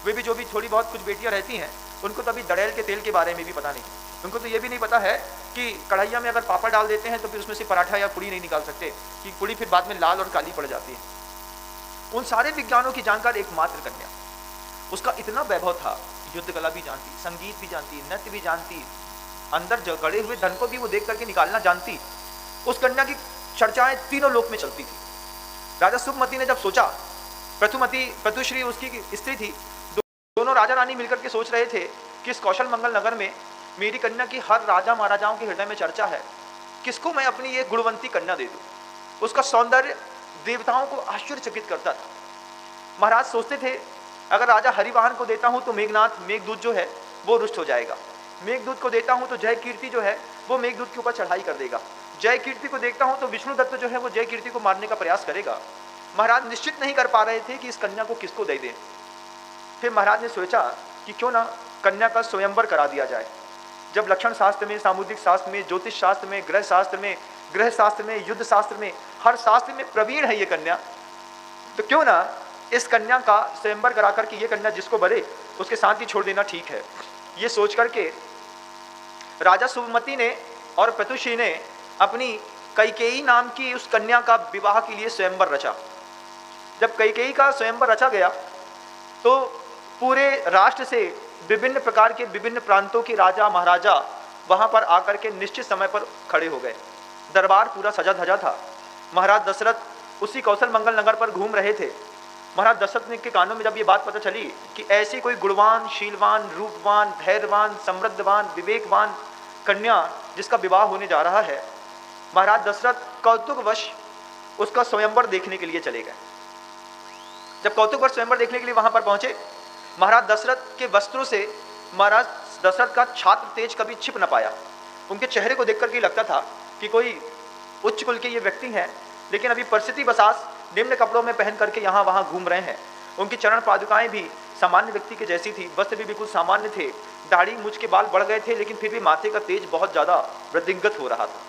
S1: वे भी, जो भी थोड़ी बहुत कुछ बेटियां रहती हैं, उनको तो अभी दड़ेल के तेल के बारे में भी पता नहीं। उनको तो ये भी नहीं पता है कि कढ़ाइया में अगर पापड़ डाल देते हैं तो फिर उसमें से पराठा या पूड़ी नहीं निकाल सकते, कि पूड़ी फिर बाद में लाल और काली पड़ जाती है। उन सारे विज्ञानों की जानकार एकमात्र कन्या। उसका इतना वैभव था, युद्ध कला भी जानती, संगीत भी जानती, नृत्य भी जानती, अंदर गड़े हुए धन को भी वो देख करके निकालना जानती। उस कन्या की चर्चाएं तीनों लोक में चलती थी। राजा सुखमती ने जब सोचा, प्रतुश्री उसकी स्त्री थी, दोनों राजा रानी मिलकर के सोच रहे थे कि इस कौशल मंगल नगर में मेरी कन्या की हर राजा महाराजाओं के हृदय में चर्चा है, किसको मैं अपनी ये गुणवंती कन्या दे दूं। उसका सौंदर्य देवताओं को आश्चर्यचकित करता था। महाराज सोचते थे अगर राजा हरिवाहन को देता हूं तो मेघनाथ, मेघदूत जो है वो रुष्ट हो जाएगा, मेघदूत को देता हूं तो जय कीर्ति जो है वो मेघदूत के ऊपर चढ़ाई कर देगा, जय कीर्ति को देखता हूं तो विष्णु दत्त जो है वो जय कीर्ति को मारने का प्रयास करेगा। महाराज निश्चित नहीं कर पा रहे थे कि इस कन्या को किसको दे दें। फिर महाराज ने सोचा कि क्यों ना कन्या का स्वयंवर करा दिया जाए। जब लक्षण शास्त्र में, सामुद्रिक शास्त्र में, ज्योतिष शास्त्र में, गृह शास्त्र में, गृह शास्त्र में, युद्ध शास्त्र में, हर शास्त्र में प्रवीण है ये कन्या, तो क्यों ना इस कन्या का स्वयंवर करा करके ये कन्या जिसको बने उसके साथ ही छोड़ देना ठीक है। ये सोच करके राजा सुमति ने और प्रतुषी ने अपनी कैकेयी नाम की उस कन्या का विवाह के लिए स्वयंवर रचा। जब कैकेयी का स्वयंवर रचा गया तो पूरे राष्ट्र से विभिन्न प्रकार के विभिन्न प्रांतों के राजा महाराजा वहां पर आकर के निश्चित समय पर खड़े हो गए। दरबार पूरा सजा धजा था। महाराज दशरथ उसी कौशल मंगल नगर पर घूम रहे थे। महाराज दशरथ के कानों में जब ये बात पता चली कि ऐसी कोई गुणवान, शीलवान, रूपवान, धैर्यवान, समृद्धवान, विवेकवान कन्या जिसका विवाह होने जा रहा है, महाराज दशरथ कौतुकवश उसका स्वयंवर देखने के लिए चले गए। जब कौतुकवश स्वयंवर देखने के लिए वहां पर पहुंचे, महाराज दशरथ के वस्त्रों से महाराज दशरथ का छात्र तेज कभी छिप न पाया। उनके चेहरे को देख करके लगता था कि कोई उच्च कुल के ये व्यक्ति हैं, लेकिन अभी परिस्थिति बसास निम्न कपड़ों में पहन करके यहाँ वहाँ घूम रहे हैं। उनकी चरण पादुकाएं भी सामान्य व्यक्ति के जैसी थी, वस्त्र भी बिल्कुल सामान्य थे, दाढ़ी मूंछ के बाल बढ़ गए थे, लेकिन फिर भी माथे का तेज बहुत ज़्यादा वृद्धिंगत हो रहा था।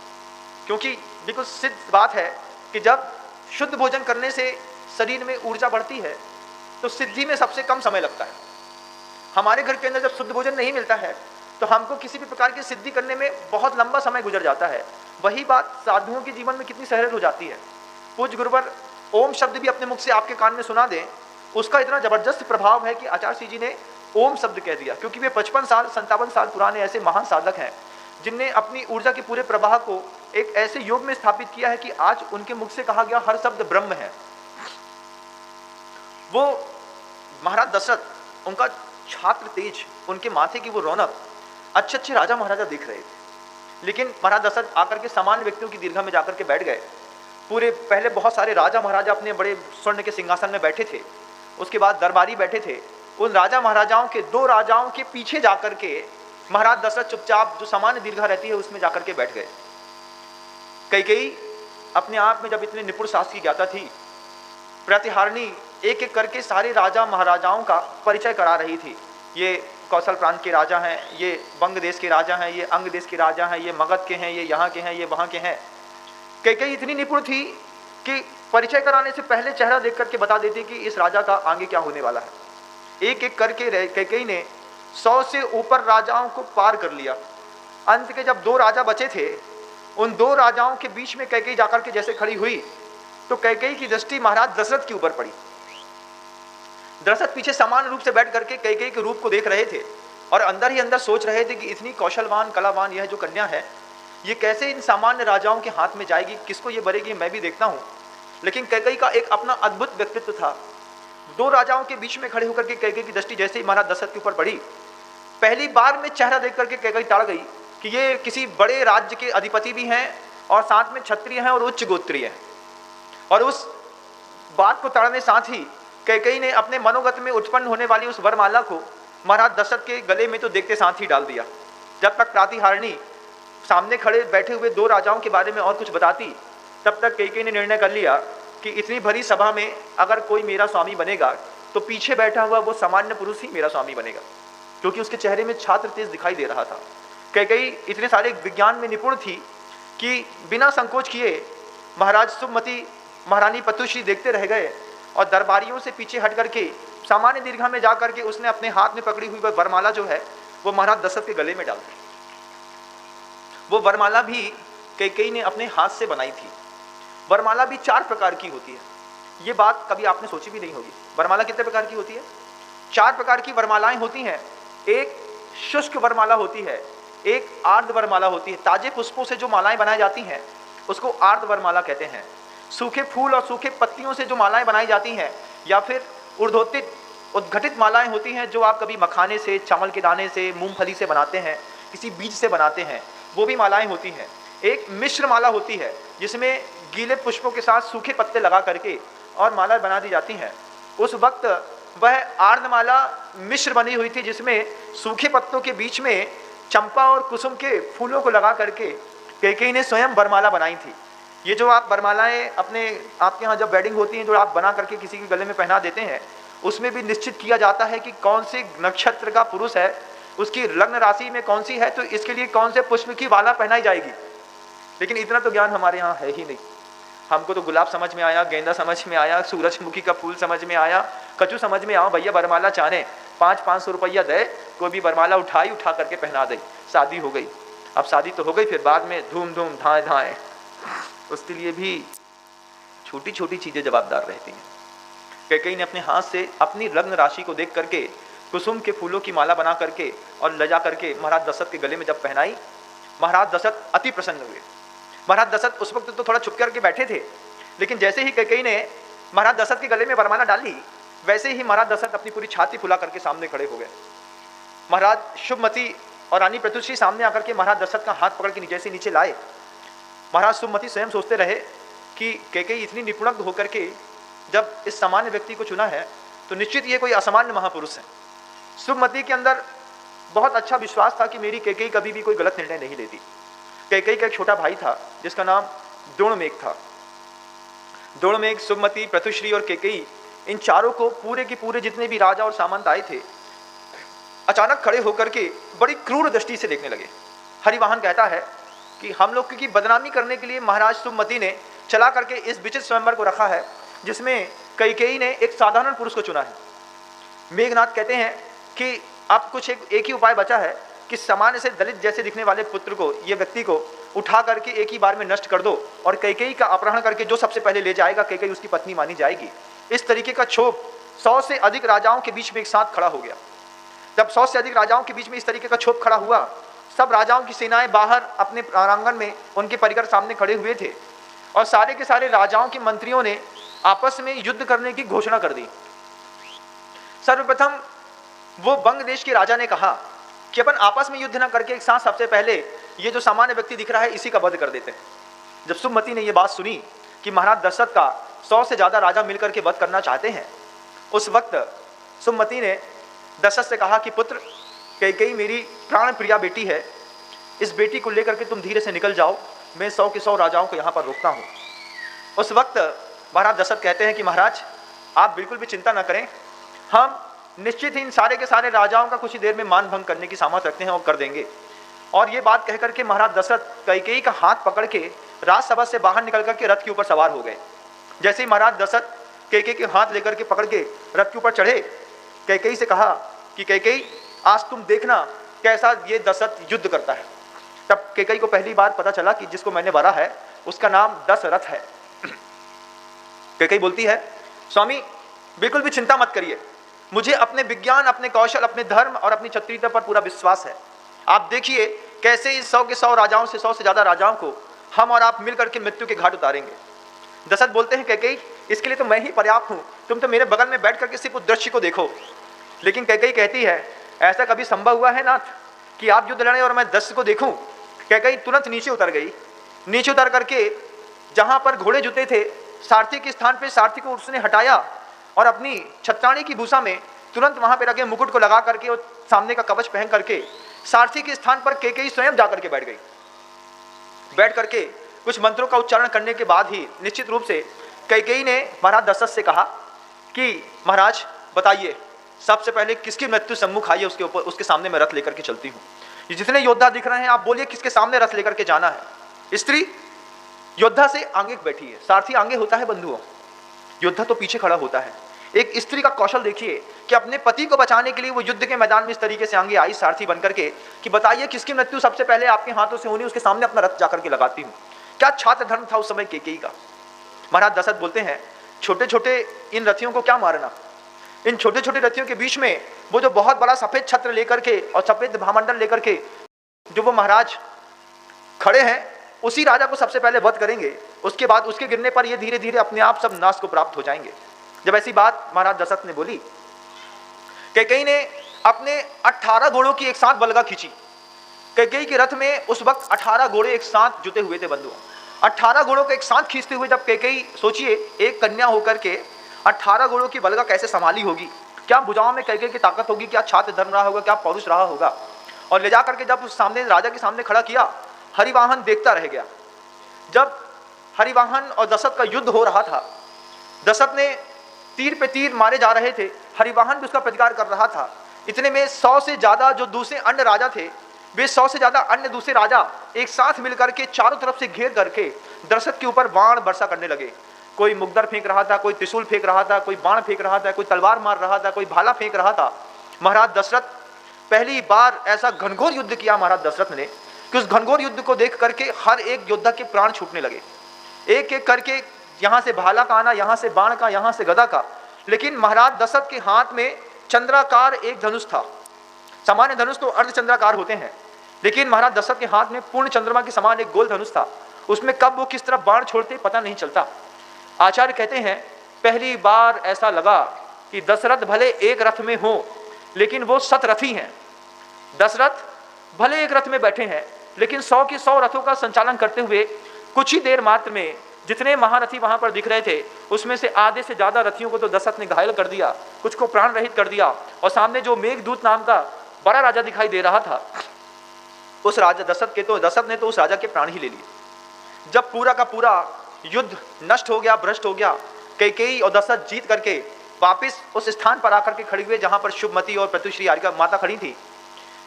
S1: क्योंकि बिल्कुल सिद्ध बात है कि जब शुद्ध भोजन करने से शरीर में ऊर्जा बढ़ती है तो सिद्धि में सबसे कम समय लगता है। हमारे घर के अंदर जब शुद्ध भोजन नहीं मिलता है तो हमको किसी भी प्रकार की सिद्धि करने में बहुत लंबा समय गुजर जाता है। वही बात साधुओं के जीवन में कितनी सहज हो जाती है। पूज्य गुरुवर ओम शब्द भी अपने मुख से आपके कान में सुना दें, उसका इतना जबरदस्त प्रभाव है कि आचार्य श्री जी ने ओम शब्द कह दिया, क्योंकि वे 55 साल 57 साल पुराने ऐसे महान साधक हैं जिनने अपनी ऊर्जा के पूरे प्रवाह को एक ऐसे योग में स्थापित किया है कि आज उनके मुख से कहा गया हर शब्द ब्रह्म है। वो महाराज दशरथ, उनका छात्र तेज, उनके माथे की वो रौनक, अच्छे अच्छे राजा महाराजा दिख रहे थे, लेकिन महाराज दशरथ आकर के सामान्य व्यक्तियों की दीर्घा में जाकर के बैठ गए। पूरे पहले बहुत सारे राजा महाराजा अपने बड़े स्वर्ण के सिंहासन में बैठे थे, उसके बाद दरबारी बैठे थे। उन राजा महाराजाओं के 2 राजाओं के पीछे जाकर के महाराज दशरथ चुपचाप जो सामान्य दीर्घा रहती है उसमें जाकर के बैठ गए। कैकेयी अपने आप में जब इतने निपुण शास्त्र की ज्ञाता थी, प्रतिहारिणी एक एक करके सारे राजा महाराजाओं का परिचय करा रही थी। ये कौशल प्रांत के राजा हैं, ये बंग देश के राजा हैं, ये अंग देश के राजा हैं, ये मगध के हैं, ये यहाँ के हैं, ये वहाँ के हैं। कैकेयी इतनी निपुण थी कि परिचय कराने से पहले चेहरा देख करके बता देती कि इस राजा का आगे क्या होने वाला है। एक एक करके कैकेयी ने 100 से ऊपर राजाओं को पार कर लिया। अंत के जब 2 राजा बचे थे, उन 2 राजाओं के बीच में कैकेयी जाकर के जैसे खड़ी हुई तो कैकेयी की दृष्टि महाराज दशरथ के ऊपर पड़ी। दशरथ पीछे समान रूप से बैठ करके कैकेयी के रूप को देख रहे थे और अंदर ही अंदर सोच रहे थे कि इतनी कौशलवान कलावान यह जो कन्या है, ये कैसे इन सामान्य राजाओं के हाथ में जाएगी, किसको ये बरेगी, मैं भी देखता हूँ। लेकिन कैकेयी का एक अपना अद्भुत व्यक्तित्व था। 2 राजाओं के बीच में खड़े होकर के कैकेयी की दृष्टि जैसे ही महाराज दशरथ के ऊपर पड़ी, पहली बार में चेहरा देख करके कैकेयी ताड़ गई कि ये किसी बड़े राज्य के अधिपति भी हैं और साथ में क्षत्रिय हैं और उच्च गोत्रीय हैं। और उस बात को ताड़ने साथ ही कैकेयी ने अपने मनोगत में उत्पन्न होने वाली उस वरमाला को महाराज दशरथ के गले में तो देखते साथ ही डाल दिया। जब तक प्रतिहारिणी सामने खड़े बैठे हुए 2 राजाओं के बारे में और कुछ बताती, तब तक कैकेयी ने निर्णय कर लिया कि इतनी भरी सभा में अगर कोई मेरा स्वामी बनेगा तो पीछे बैठा हुआ वो सामान्य पुरुष ही मेरा स्वामी बनेगा, क्योंकि उसके चेहरे में छात्र तेज दिखाई दे रहा था। कैकेयी इतने सारे विज्ञान में निपुण थी कि बिना संकोच किए महाराज सुमति महारानी पतुश्री देखते रह गए और दरबारियों से पीछे हट करके सामान्य दीर्घा में जाकर के उसने अपने हाथ में पकड़ी हुई वरमाला जो है वो महाराज दशरथ के गले में डाल दी। वो वरमाला भी कैकेयी ने अपने हाथ से बनाई थी। वरमाला भी 4 प्रकार की होती है। ये बात कभी आपने सोची भी नहीं होगी। वरमाला कितने प्रकार की होती है? 4 प्रकार की वरमालाएं होती हैं। एक शुष्क वरमाला होती है, एक आर्द्र वरमाला होती है। ताजे पुष्पों से जो मालाएं बनाई जाती हैं उसको आर्द्र वरमाला कहते हैं। सूखे फूल और सूखे पत्तियों से जो मालाएं बनाई जाती हैं या फिर ऊर्ध्वोत्थित उद्घटित मालाएं होती हैं जो आप कभी मखाने से, चावल के दाने से, मूंगफली से बनाते हैं, किसी बीज से बनाते हैं, वो भी मालाएं होती हैं। एक मिश्र माला होती है जिसमें गीले पुष्पों के साथ सूखे पत्ते लगा करके और माला बना दी जाती हैं। उस वक्त वह आर्द्रमाला मिश्र बनी हुई थी जिसमें सूखे पत्तों के बीच में चंपा और कुसुम के फूलों को लगा करके कैकेयी ने स्वयं वरमाला बनाई थी। ये जो आप वरमालाएं आपके यहाँ जब वेडिंग होती हैं जो आप बना करके किसी के गले में पहना देते हैं, उसमें भी निश्चित किया जाता है कि कौन से नक्षत्र का पुरुष है, उसकी लग्न राशि में कौन सी है, तो इसके लिए कौन से पुष्प की माला पहनाई जाएगी। लेकिन इतना तो ज्ञान हमारे यहाँ है ही नहीं। हमको तो गुलाब समझ में आया, गेंदा समझ में आया, सूरजमुखी का फूल समझ में आया, कचू समझ में आओ भैया वरमाला चाहे 500-500 रुपया दे, कोई भी वरमाला उठा करके पहना दे, शादी हो गई। अब शादी तो हो गई, फिर बाद में धूम धूम धाए धाए, उसके लिए भी छोटी छोटी चीज़ें जवाबदार रहती हैं। कैकेयी ने अपने हाथ से अपनी लग्न राशि को देख करके कुसुम के फूलों की माला बना करके और ले जा करके महाराज दशरथ के गले में जब पहनाई, महाराज दशरथ अति प्रसन्न हुए। महाराज दशरथ उस वक्त तो थोड़ा चुप करके बैठे थे, लेकिन जैसे ही कैकेयी ने महाराज दशरथ के गले में वरमाला डाली, वैसे ही महाराज दशरथ अपनी पूरी छाती फुला करके सामने खड़े हो गए। महाराज शुभमती और रानी पतुश्री सामने आकर के महाराज दशरथ का हाथ पकड़ के जैसे नीचे लाए। महाराज शुभमती स्वयं सोचते रहे कि कैकेयी इतनी निपुण होकर के जब इस सामान्य व्यक्ति को चुना है तो निश्चित ये कोई असामान्य महापुरुष है। शुभमती के अंदर बहुत अच्छा विश्वास था कि मेरी कैकेयी कभी भी कोई गलत निर्णय नहीं लेती। कैकेयी का एक छोटा भाई था जिसका नाम द्रोणमेघ था। द्रोणमेघ, शुभमती, पृथुश्री और कैकेयी, इन चारों को पूरे के पूरे जितने भी राजा और सामंत आए थे अचानक खड़े होकर के बड़ी क्रूर दृष्टि से देखने लगे। हरिवाहन कहता है कि हम लोग की बदनामी करने के लिए महाराज शुभमती ने चला करके इस विचित्र स्वयंवर को रखा है जिसमें कैकेयी ने एक साधारण पुरुष को चुना है। मेघनाथ कहते हैं कि अब कुछ एक ही उपाय बचा है कि सामान्य से दलित जैसे दिखने वाले पुत्र को, ये व्यक्ति को उठा करके एक ही बार में नष्ट कर दो और कैकेयी का अपहरण करके जो सबसे पहले ले जाएगा कैकेयी उसकी पत्नी मानी जाएगी। इस तरीके का क्षोभ 100 से अधिक राजाओं के बीच में एक साथ खड़ा हो गया। जब 100 से अधिक राजाओं के बीच में इस तरीके का क्षोभ खड़ा हुआ, सब राजाओं की सेनाएं बाहर अपने प्रांगण में उनके परिकर सामने खड़े हुए थे और सारे के सारे राजाओं के मंत्रियों ने आपस में युद्ध करने की घोषणा कर दी। सर्वप्रथम वो बंग देश के राजा ने कहा कि अपन आपस में युद्ध न करके एक साथ सबसे पहले ये जो सामान्य व्यक्ति दिख रहा है इसी का वध कर देते हैं। जब सुमति ने ये बात सुनी कि महाराज दशरथ का 100 से ज़्यादा राजा मिलकर के वध करना चाहते हैं, उस वक्त सुमति ने दशरथ से कहा कि पुत्र, कैकेयी मेरी प्राण प्रिया बेटी है, इस बेटी को लेकर के तुम धीरे से निकल जाओ, मैं 100 के 100 राजाओं को यहाँ पर रोकता हूँ। उस वक्त महाराज दशरथ कहते हैं कि महाराज आप बिल्कुल भी चिंता न करें, हम निश्चित ही इन सारे के सारे राजाओं का कुछ ही देर में मान भंग करने की सामर्थ्य रखते हैं और कर देंगे। और ये बात कहकर के महाराज दशरथ कैकेयी का हाथ पकड़ के राजसभा से बाहर निकल करके रथ के ऊपर सवार हो गए। जैसे ही महाराज दशरथ कैकेयी के हाथ लेकर के पकड़ के रथ के ऊपर चढ़े, कैकेयी से कहा कि कैकेयी आज तुम देखना कैसा ये दशरथ युद्ध करता है। तब कैकेयी को पहली बार पता चला कि जिसको मैंने वरा है उसका नाम दशरथ है। कैकेयी बोलती है, स्वामी बिल्कुल भी चिंता मत करिए, मुझे अपने विज्ञान, अपने कौशल, अपने धर्म और अपनी क्षत्रियता पर पूरा विश्वास है। आप देखिए कैसे इस 100 के 100 राजाओं से 100 से ज़्यादा राजाओं को हम और आप मिलकर के मृत्यु के घाट उतारेंगे। दशरथ बोलते हैं कैकेयी इसके लिए तो मैं ही पर्याप्त हूँ, तुम तो मेरे बगल में बैठ करके सिर्फ उस दृश्य को देखो। लेकिन कैकेयी कहती है ऐसा कभी संभव हुआ है नाथ कि आप युद्ध लड़ें और मैं दृश्य को देखूँ। कैकेयी तुरंत नीचे उतर गई। नीचे उतर करके जहाँ पर घोड़े जुते थे सारथी के स्थान पर सारथी को उसने हटाया और अपनी छत्राणी की भूसा में तुरंत वहां पे रखे मुकुट को लगा करके और सामने का कवच पहन करके सारथी के स्थान पर कैकेयी स्वयं जाकर के बैठ गई। बैठ करके कुछ मंत्रों का उच्चारण करने के बाद ही निश्चित रूप से कैकेयी ने महाराज दशरथ से कहा कि महाराज बताइए सबसे पहले किसकी मृत्यु सम्मुख आई है, उसके ऊपर उसके सामने मैं रथ लेकर के चलती हूँ। ये जितने योद्धा दिख रहे हैं आप बोलिए किसके सामने रथ लेकर के जाना है। स्त्री योद्धा से आगे बैठी है, सारथी आगे होता है बंधुओं, योद्धा तो पीछे खड़ा होता है। एक स्त्री का कौशल देखिए कि अपने पति को बचाने के लिए वो युद्ध के मैदान में इस तरीके से आगे आई सारथी बनकर के कि बताइए किसकी मृत्यु सबसे पहले आपके हाथों से होनी, उसके सामने अपना रथ जाकर के लगाती हूँ। क्या छात्र धर्म था उस समय कैकेयी का। महाराज दशरथ बोलते हैं छोटे छोटे इन रथियों को क्या मारना, इन छोटे छोटे रथियों के बीच में वो जो बहुत बड़ा सफेद छत्र लेकर के और सफेद भामंडल लेकर के जो वो महाराज खड़े हैं उसी राजा को सबसे पहले वध करेंगे, उसके बाद उसके गिरने पर ये धीरे धीरे अपने आप सब नाश को प्राप्त हो जाएंगे। जब ऐसी बात महाराज दशरथ ने बोली, कैकेयी ने अपने 18 घोड़ों की एक साथ बलगा खींची। कैकेयी के रथ में उस वक्त 18 घोड़े एक साथ जुटे हुए थे बंधुओं। 18 घोड़ों को एक साथ खींचते हुए जब कैकेयी, सोचिए एक कन्या होकर के 18 घोड़ों की बलगा कैसे संभाली होगी, क्या भुजाओं में कैकेयी की ताकत होगी, क्या छात्र धर्म रहा होगा, क्या पौरुष रहा होगा। और ले जाकर के जब उस सामने राजा के सामने खड़ा किया, हरिवाहन देखता रह गया। जब हरिवाहन और दशरथ का युद्ध हो रहा था, दशरथ ने तीर पे तीर मारे जा रहे थे, हरिवाहन भी उसका प्रतिकार कर रहा था। इतने में 100 से ज़्यादा जो दूसरे अन्य राजा थे, वे 100 से ज़्यादा अन्य दूसरे राजा एक साथ मिलकर के चारों तरफ से घेर करके दशरथ के ऊपर बाण वर्षा करने लगे। कोई मुगदर फेंक रहा था, कोई त्रिशूल फेंक रहा था, कोई बाण फेंक रहा था, कोई तलवार मार रहा था, कोई भाला फेंक रहा था। महाराज दशरथ पहली बार ऐसा घनघोर युद्ध किया महाराज दशरथ ने कि उस घनघोर युद्ध को देख करके हर एक योद्धा के प्राण छूटने लगे। एक एक करके यहाँ से भाला का आना, यहाँ से बाण का, यहाँ से गदा का। लेकिन महाराज दशरथ के हाथ में चंद्राकार एक धनुष था। सामान्य धनुष तो अर्धचंद्राकार होते हैं, लेकिन महाराज दशरथ के हाथ में पूर्ण चंद्रमा के समान एक गोल धनुष था। उसमें कब वो किस तरफ बाण छोड़ते पता नहीं चलता। आचार्य कहते हैं पहली बार ऐसा लगा कि दशरथ भले एक रथ में हो लेकिन वो शतरथी हैं। दशरथ भले एक रथ में बैठे हैं लेकिन 100 के 100 रथों का संचालन करते हुए कुछ ही देर मात्र में जितने महारथी वहां पर दिख रहे थे उसमें से आधे से ज्यादा रथियों को तो दशरथ ने घायल कर दिया, कुछ को प्राण रहित कर दिया। और सामने जो मेघदूत नाम का बड़ा राजा दिखाई दे रहा था, उस राजा दशरथ ने तो उस राजा के प्राण ही ले लिए। जब पूरा का पूरा युद्ध नष्ट हो गया, भ्रष्ट हो गया, कैकेयी और दशरथ जीत करके वापिस उस स्थान पर आकर के खड़े हुए जहां पर शुभमती और प्रत्युश्री आर्या माता खड़ी थी।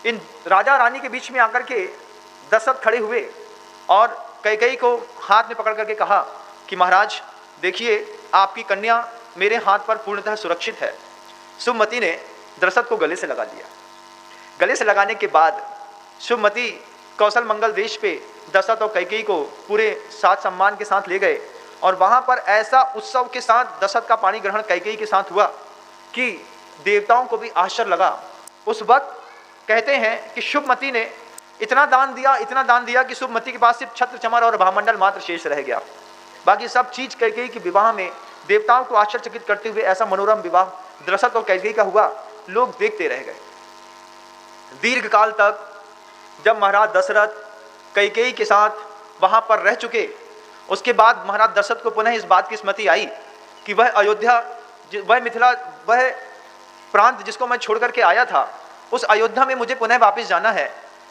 S1: इन राजा रानी के बीच में आकर के दशरथ खड़े हुए और कैकेयी को हाथ में पकड़ करके कहा कि महाराज देखिए, आपकी कन्या मेरे हाथ पर पूर्णतः सुरक्षित है। शुभमती ने दशरथ को गले से लगा लिया। गले से लगाने के बाद शुभमती कौशल मंगल देश पे दशरथ और कैकेयी को पूरे साथ सम्मान के साथ ले गए और वहाँ पर ऐसा उत्सव के साथ दशरथ का पाणी ग्रहण कैकेयी के साथ हुआ कि देवताओं को भी आश्चर्य लगा। उस वक्त कहते हैं कि शुभमती ने इतना दान दिया कि शुभमती के पास सिर्फ छत्र चमर और भामंडल मात्र शेष रह गया। बाकी सब चीज कैकेयी के विवाह में देवताओं को आश्चर्यचकित करते हुए ऐसा मनोरम विवाह दशरथ और कैकेयी का हुआ, लोग देखते रह गए। दीर्घ काल तक जब महाराज दशरथ कैकेयी के साथ वहां पर रह चुके, उसके बाद महाराज दशरथ को पुनः इस बात की स्मृति आई कि वह अयोध्या, वह मिथिला, वह प्रांत जिसको मैं छोड़ करके आया था, उस अयोध्या में मुझे पुनः वापस जाना है।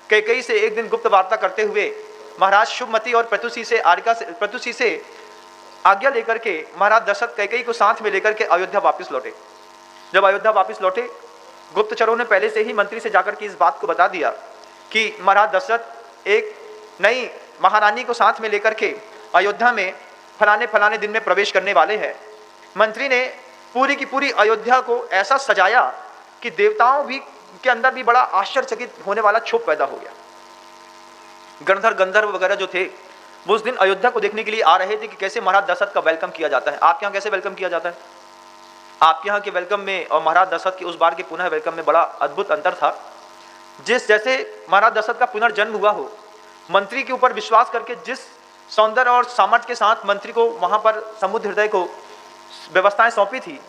S1: कैकेयी से एक दिन गुप्त वार्ता करते हुए महाराज शुभमती और प्रतुषी से आज्ञा लेकर के महाराज दशरथ कैकेयी को साथ में लेकर के अयोध्या वापस लौटे। जब अयोध्या वापस लौटे, गुप्तचरों ने पहले से ही मंत्री से जाकर के इस बात को बता दिया कि महाराज दशरथ एक नई महारानी को साथ में लेकर के अयोध्या में फलाने दिन में प्रवेश करने वाले हैं। मंत्री ने पूरी की पूरी अयोध्या को ऐसा सजाया कि देवताओं भी के अंदर भी बड़ा आश्चर्यचकित होने वाला क्षोभ पैदा हो गया। गंधर्व वगैरह जो थे वो उस दिन अयोध्या को देखने के लिए आ रहे थे कि कैसे महाराज दशरथ का वेलकम किया जाता है। आपके यहाँ कैसे वेलकम किया जाता है? आपके यहाँ के वेलकम में और महाराज दशरथ के उस बार के पुनः वेलकम में बड़ा अद्भुत अंतर था। जैसे महाराज दशरथ का पुनर्जन्म हुआ हो, मंत्री के ऊपर विश्वास करके जिस सौंदर्य और सामर्थ्य के साथ मंत्री को वहां पर समुद्र हृदय को व्यवस्थाएं सौंपी थी,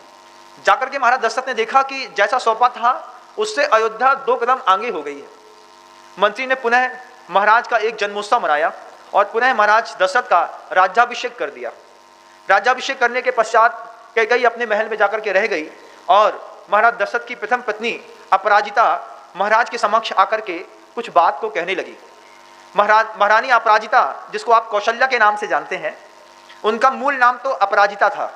S1: जाकर के महाराज दशरथ ने देखा कि जैसा सौंपा था उससे अयोध्या 2 कदम आगे हो गई है। मंत्री ने पुनः महाराज का एक जन्मोत्सव मनाया और पुनः महाराज दशरथ का राज्याभिषेक कर दिया। राज्याभिषेक करने के पश्चात कैकेयी अपने महल में जाकर के रह गई और महाराज दशरथ की प्रथम पत्नी अपराजिता महाराज के समक्ष आकर के कुछ बात को कहने लगी। महारानी अपराजिता, जिसको आप कौशल्या के नाम से जानते हैं, उनका मूल नाम तो अपराजिता था।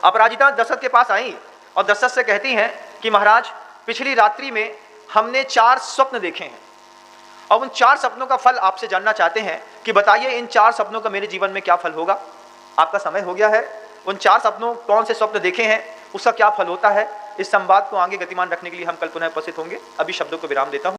S1: अपराजिता दशरथ के पास आई और दशरथ से कहती हैं कि महाराज, पिछली रात्रि में हमने 4 स्वप्न देखे हैं और उन 4 सपनों का फल आपसे जानना चाहते हैं कि बताइए इन 4 सपनों का मेरे जीवन में क्या फल होगा। आपका समय हो गया है। उन 4 सपनों कौन से स्वप्न देखे हैं, उसका क्या फल होता है, इस संवाद को आगे गतिमान रखने के लिए हम कल पुनः उपस्थित होंगे। अभी शब्दों को विराम देता हूँ।